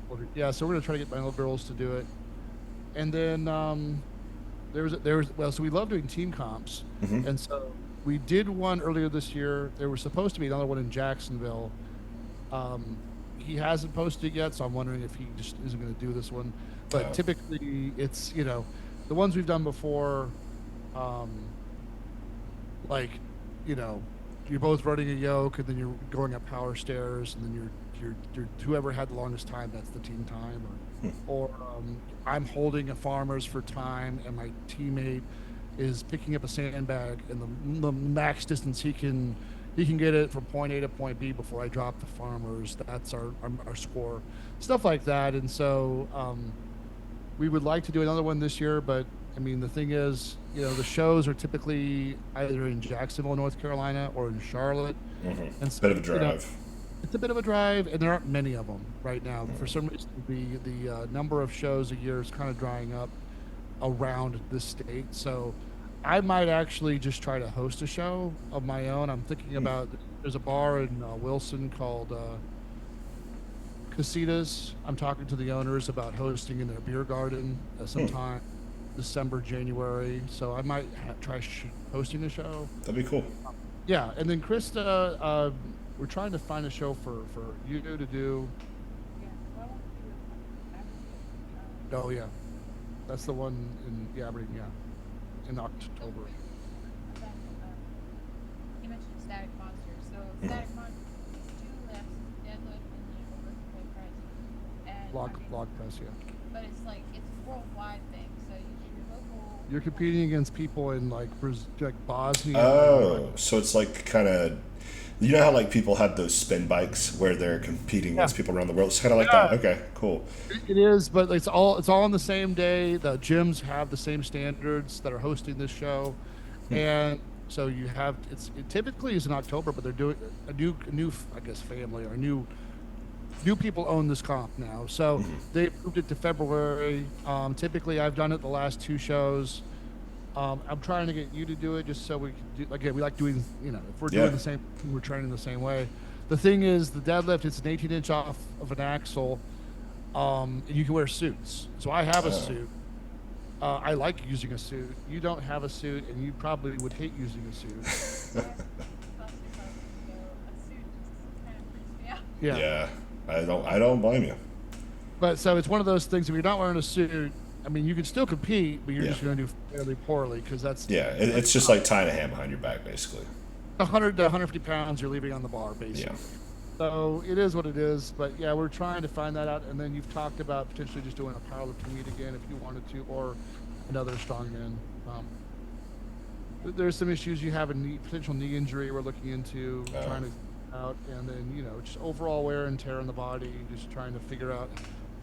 Cool. Yeah. So we're going to try to get my little girls to do it. And then so we love doing team comps. And so we did one earlier this year. There was supposed to be another one in Jacksonville. He hasn't posted yet, so I'm wondering if he just isn't going to do this one. But typically it's, the ones we've done before, you're both running a yoke, and then you're going up power stairs, and then you're whoever had the longest time, that's the team time. Or I'm holding a farmer's for time, and my teammate is picking up a sandbag, and the max distance he can get it from point A to point B before I drop the farmers. That's our score, stuff like that. And so we would like to do another one this year, but I mean, the thing is, the shows are typically either in Jacksonville, North Carolina, or in Charlotte. And so, bit of a drive. It's a bit of a drive, and there aren't many of them right now. For some reason, the number of shows a year is kind of drying up around this state. So I might actually just try to host a show of my own. I'm thinking about, there's a bar in Wilson called Casitas. I'm talking to the owners about hosting in their beer garden sometime December, January. So I might try hosting a show. That'd be cool. Yeah, and then Christa, we're trying to find a show for you to do. Oh yeah, that's the one in Aberdeen. Yeah, in October. You mentioned static monster. So static monster is 2 lifts, deadlift, and then overhead press. And Log press, yeah. But it's a worldwide thing. So you get your local. You're competing against people in like Bosnia. Oh, so it's like kind of. You know how people have those spin bikes where they're competing against people around the world? It's kind of like that. Okay, cool. It is, but it's all on the same day. The gyms have the same standards that are hosting this show, and so you have it typically is in October, but they're doing a new I guess family or new people own this comp now, so they moved it to February. Typically, I've done it the last 2 shows. I'm trying to get you to do it just so we can do, again, we like doing, if we're doing the same, we're training the same way. The thing is, the deadlift, it's an 18-inch off of an axle, and you can wear suits. So I have a suit. I like using a suit. You don't have a suit, and you probably would hate using a suit. Yeah, I don't blame you. But so it's one of those things, if you're not wearing a suit, I mean, you can still compete, but you're just going to do fairly poorly because that's... Yeah, it's just like tying a hand behind your back, basically. 100 to 150 pounds you're leaving on the bar, basically. Yeah. So it is what it is, but yeah, we're trying to find that out. And then you've talked about potentially just doing a powerlifting meet again if you wanted to, or another strongman. There's some issues. You have a potential knee injury we're looking into, trying to out, and then, just overall wear and tear on the body, just trying to figure out...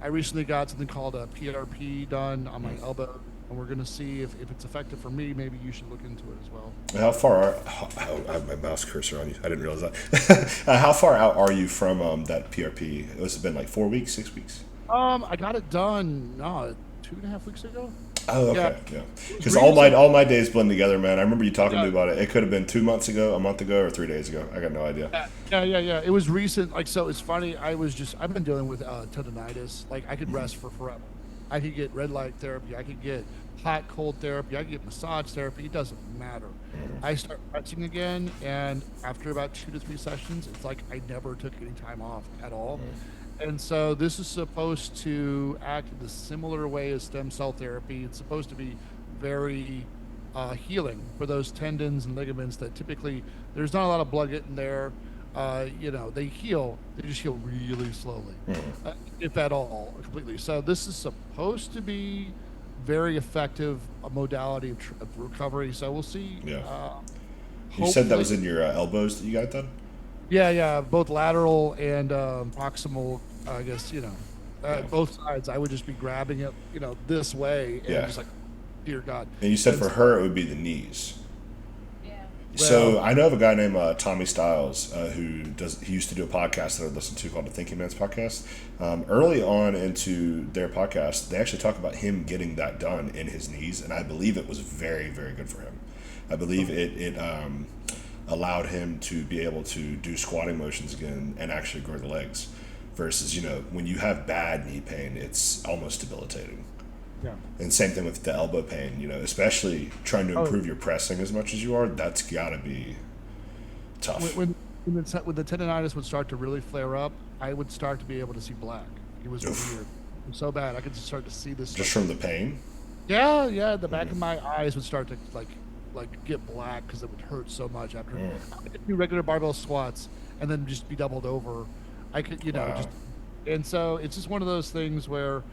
I recently got something called a PRP done on my elbow, and we're going to see if it's effective for me. Maybe you should look into it as well. How far I have my mouse cursor on you. I didn't realize that. How far out are you from that PRP? It's been like 4 weeks, 6 weeks? I got it done 2.5 weeks ago. Oh, okay, yeah. Because all my days blend together, man. I remember you talking to me about it. It could have been 2 months ago, a month ago, or 3 days ago. I got no idea. Yeah. It was recent. So it's funny. I've been dealing with tendonitis. I could rest for forever. I could get red light therapy. I could get hot, cold therapy. I could get massage therapy. It doesn't matter. I start resting again, and after about 2 to 3 sessions, it's like I never took any time off at all. And so this is supposed to act in a similar way as stem cell therapy. It's supposed to be very healing for those tendons and ligaments that typically there's not a lot of blood getting there. They heal. They just heal really slowly, if at all, completely. So this is supposed to be very effective modality of recovery. So we'll see. Yeah. You said that was in your elbows that you got it done? Yeah, both lateral and proximal. I guess both sides. I would just be grabbing it, this way, and just like, dear God. And you said for her it would be the knees. Yeah. So I know of a guy named Tommy Styles he used to do a podcast that I listened to called the Thinking Man's Podcast. Early on into their podcast, they actually talk about him getting that done in his knees, and I believe it was very, very good for him. I believe it allowed him to be able to do squatting motions again and actually grow the legs. Versus, when you have bad knee pain, it's almost debilitating. Yeah. And same thing with the elbow pain, especially trying to improve your pressing as much as you are, that's got to be tough. When the tendonitis would start to really flare up, I would start to be able to see black. It was weird. It was so bad. I could just start to see this. Just from the pain? Yeah. The back of my eyes would start to get black because it would hurt so much after I could do regular barbell squats and then just be doubled over. I could, and so it's just one of those things where,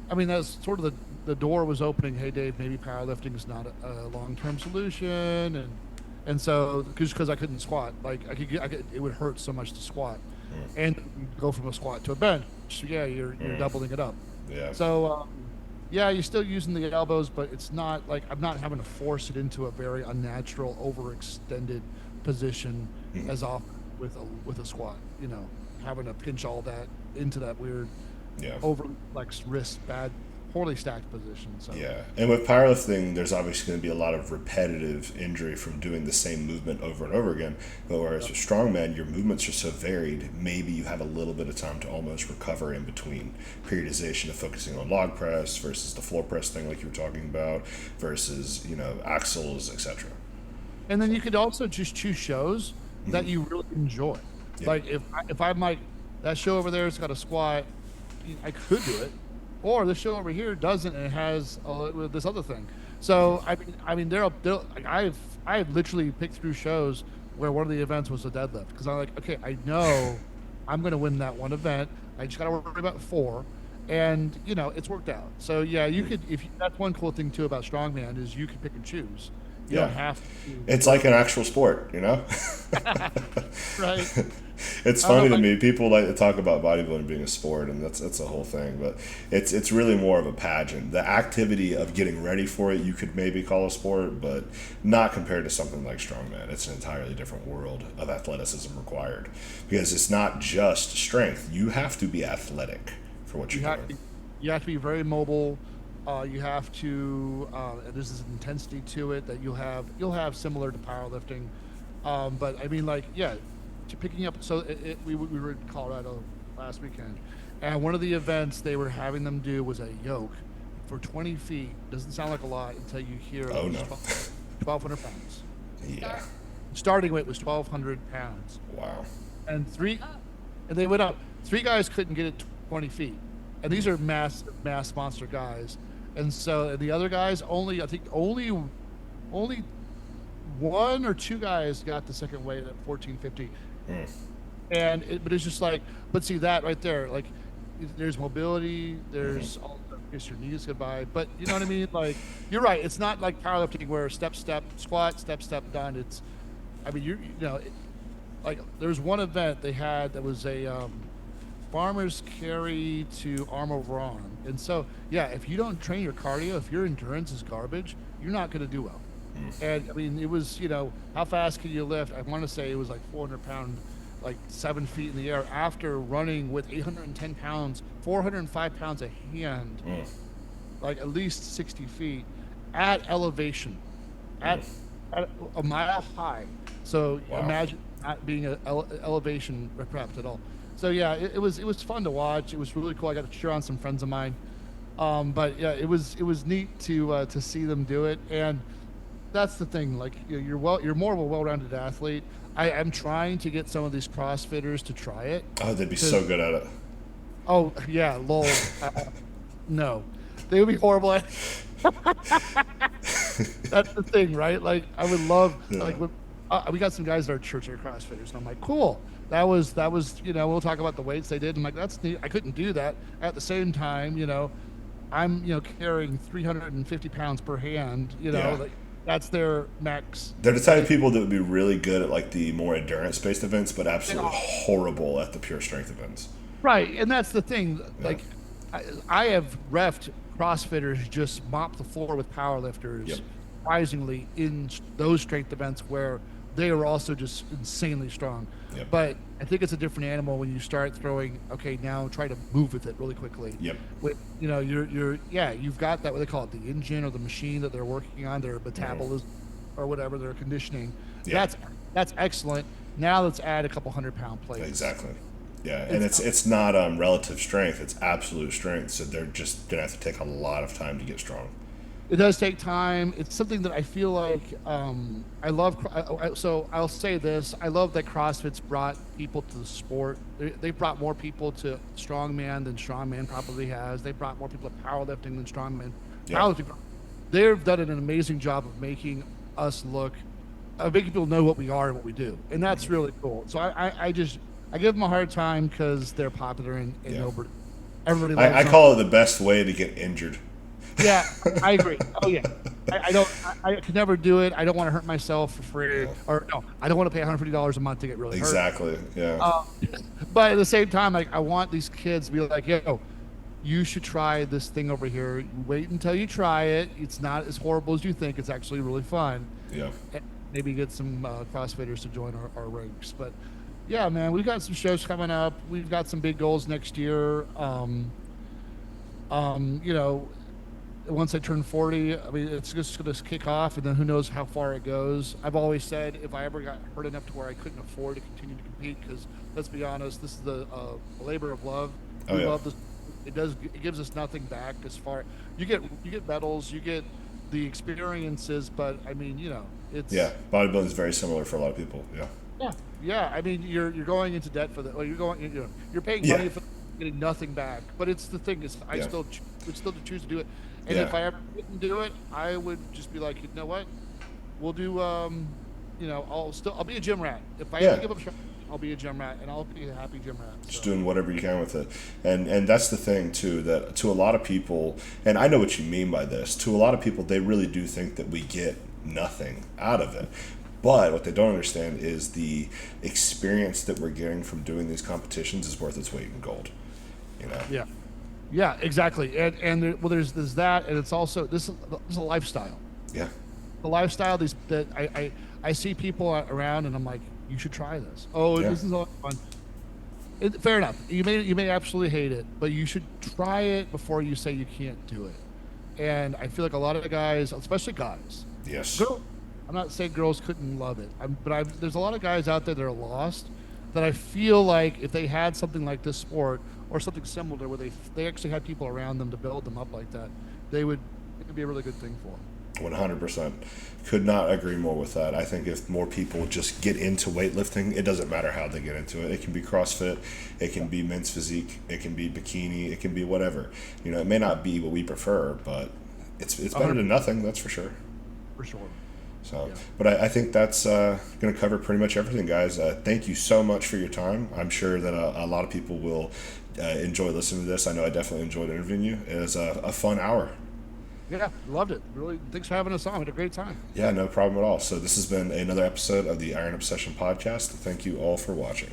that's sort of the door was opening. Hey, Dave, maybe powerlifting is not a long-term solution, and so because I couldn't squat, it would hurt so much to squat, and go from a squat to a bench. Yeah, you're doubling it up. Yeah. So, you're still using the elbows, but it's not like I'm not having to force it into a very unnatural, overextended position as often with a squat. Having to pinch all that into that weird, over-flexed wrist, poorly stacked position. So. Yeah, and with powerlifting, there's obviously going to be a lot of repetitive injury from doing the same movement over and over again. But whereas with strongman, your movements are so varied, maybe you have a little bit of time to almost recover in between periodization of focusing on log press versus the floor press thing like you were talking about versus, axles, etc. And then you could also just choose shows that you really enjoy. Yeah. Like if I'm like, that show over there has got a squat, I could do it. Or the show over here doesn't, and it has this other thing. So I've literally picked through shows where one of the events was a deadlift because I'm like, okay, I know I'm going to win that one event. I just got to worry about 4, and it's worked out. So yeah, you could. That's one cool thing too about strongman is you can pick and choose. You don't have to. It's like an actual sport, Right. It's funny to me. People like to talk about bodybuilding being a sport, and that's a whole thing. But it's really more of a pageant. The activity of getting ready for it, you could maybe call a sport, but not compared to something like strongman. It's an entirely different world of athleticism required because it's not just strength. You have to be athletic for what you're doing. You have to be very mobile. You have to. There's this intensity to it that you'll have similar to powerlifting. But picking up. So we were in Colorado last weekend, and one of the events they were having them do was a yoke for 20 feet. Doesn't sound like a lot until you hear 1,200 pounds. Yeah. Starting weight was 1,200 pounds. Wow. And they went up. 3 guys couldn't get it 20 feet, and these are mass monster guys. And so the other guys only 1 or 2 guys got the second weight at 1,450. But it's just like, but see that right there, like there's mobility, there's all guess your knees goodbye, but you know what I mean? Like you're right, it's not like powerlifting where step squat, step done. It's like there's one event they had that was a farmer's carry to arm over arm, and so if you don't train your cardio, if your endurance is garbage, you're not going to do well. And it was, how fast can you lift? I want to say it was like 400 pound, like 7 feet in the air after running with 810 pounds, 405 pounds a hand, like at least 60 feet at elevation, at a mile high. So imagine not being an elevation prepped at all. So it was fun to watch. It was really cool. I got to cheer on some friends of mine. It was neat to see them do it. And that's the thing. Like you're more of a well-rounded athlete. I'm trying to get some of these CrossFitters to try it. Oh, they'd be so good at it. Oh yeah, lol. No, they would be horrible at it. That's the thing, right? Like I would love Yeah. like when, we got some guys at our church that are CrossFitters, and I'm like, cool. That was we'll talk about the weights they did. I'm like, that's neat. I couldn't do that. At the same time, I'm carrying 350 pounds per hand. Yeah. Like that's their max. They're the type of people that would be really good at like the more endurance based events, but They absolutely are. horrible at the pure strength events. Right, and that's the thing. Yeah. Like, I have refed CrossFitters just mop the floor with powerlifters, Yep. surprisingly, in those strength events where they are also just insanely strong. Yep. But I think it's a different animal when you start throwing. Okay, now try to move with it really quickly. Yep. With you've got that what they call it, the engine or the machine that they're working on, their metabolism or whatever, their conditioning. Yeah. That's excellent. Now let's add a couple 100-pound plates. Exactly. Yeah, and it's not relative strength; it's absolute strength. So they're just gonna have to take a lot of time to get strong. It does take time. It's something that I feel like I love. So I'll say this: I love that CrossFit's brought people to the sport. They've brought more people to strongman than strongman probably has. They brought more people to powerlifting than strongman. Yeah. Powerlifting. They've done an amazing job of making us look, making people know what we are and what we do, and that's really cool. So I give them a hard time because they're popular and Yeah. everybody loves I them. call it the best way to get injured. Yeah, I agree. Oh yeah, I don't. I could never do it. I don't want to hurt myself for free, or no, I don't want to pay $150 a month to get really hurt. Exactly. Yeah. But at the same time, like I want these kids to be like, yo, you should try this thing over here. You wait until you try it. It's not as horrible as you think. It's actually really fun. Yeah. And maybe get some CrossFitters to join our ranks. But yeah, man, we've got some shows coming up. We've got some big goals next year. Once I turn 40, I mean, it's just going to kick off, and then who knows how far it goes. I've always said if I ever got hurt enough to where I couldn't afford to continue to compete, because let's be honest, this is the labor of love. Oh, We yeah. love this. It gives us nothing back as far you get medals, you get the experiences, but I mean, it's Yeah. Bodybuilding is very similar for a lot of people. Yeah. yeah. I mean, you're going into debt for the. Well, you're paying Yeah. money for getting nothing back. But it's the thing is, I Yeah. still would still choose to do it. And Yeah. if I ever didn't do it, I would just be like, you know what, we'll do. I'll be a gym rat. If I Yeah. ever give up, I'll be a gym rat, and I'll be a happy gym rat. Just So. doing whatever you can with it, and that's the thing too, that to a lot of people, and I know what you mean by this, to a lot of people they really do think that we get nothing out of it, but what they don't understand is the experience that we're getting from doing these competitions is worth its weight in gold. Yeah, exactly. And there's that, and it's also this is a lifestyle. Yeah. The lifestyle that I see people around, and I'm like, you should try this. Oh, Yeah. this is all fun. Fair enough. You may absolutely hate it, but you should try it before you say you can't do it. And I feel like a lot of the guys, especially guys, Yes. I'm not saying girls couldn't love it, but there's a lot of guys out there that are lost that I feel like if they had something like this sport or something similar where they actually had people around them to build them up like that, it would be a really good thing for them. 100%. Could not agree more with that. I think if more people just get into weightlifting, it doesn't matter how they get into it. It can be CrossFit, it can be men's physique, it can be bikini, it can be whatever. It may not be what we prefer, but it's better than nothing, that's for sure. For sure. So, Yeah. but I think that's going to cover pretty much everything, guys. Thank you so much for your time. I'm sure that a lot of people will enjoy listening to this. I know I definitely enjoyed interviewing you. It was a fun hour. Yeah, loved it. Really, thanks for having us on. We had a great time. Yeah, no problem at all. So this has been another episode of the Iron Obsession podcast. Thank you all for watching.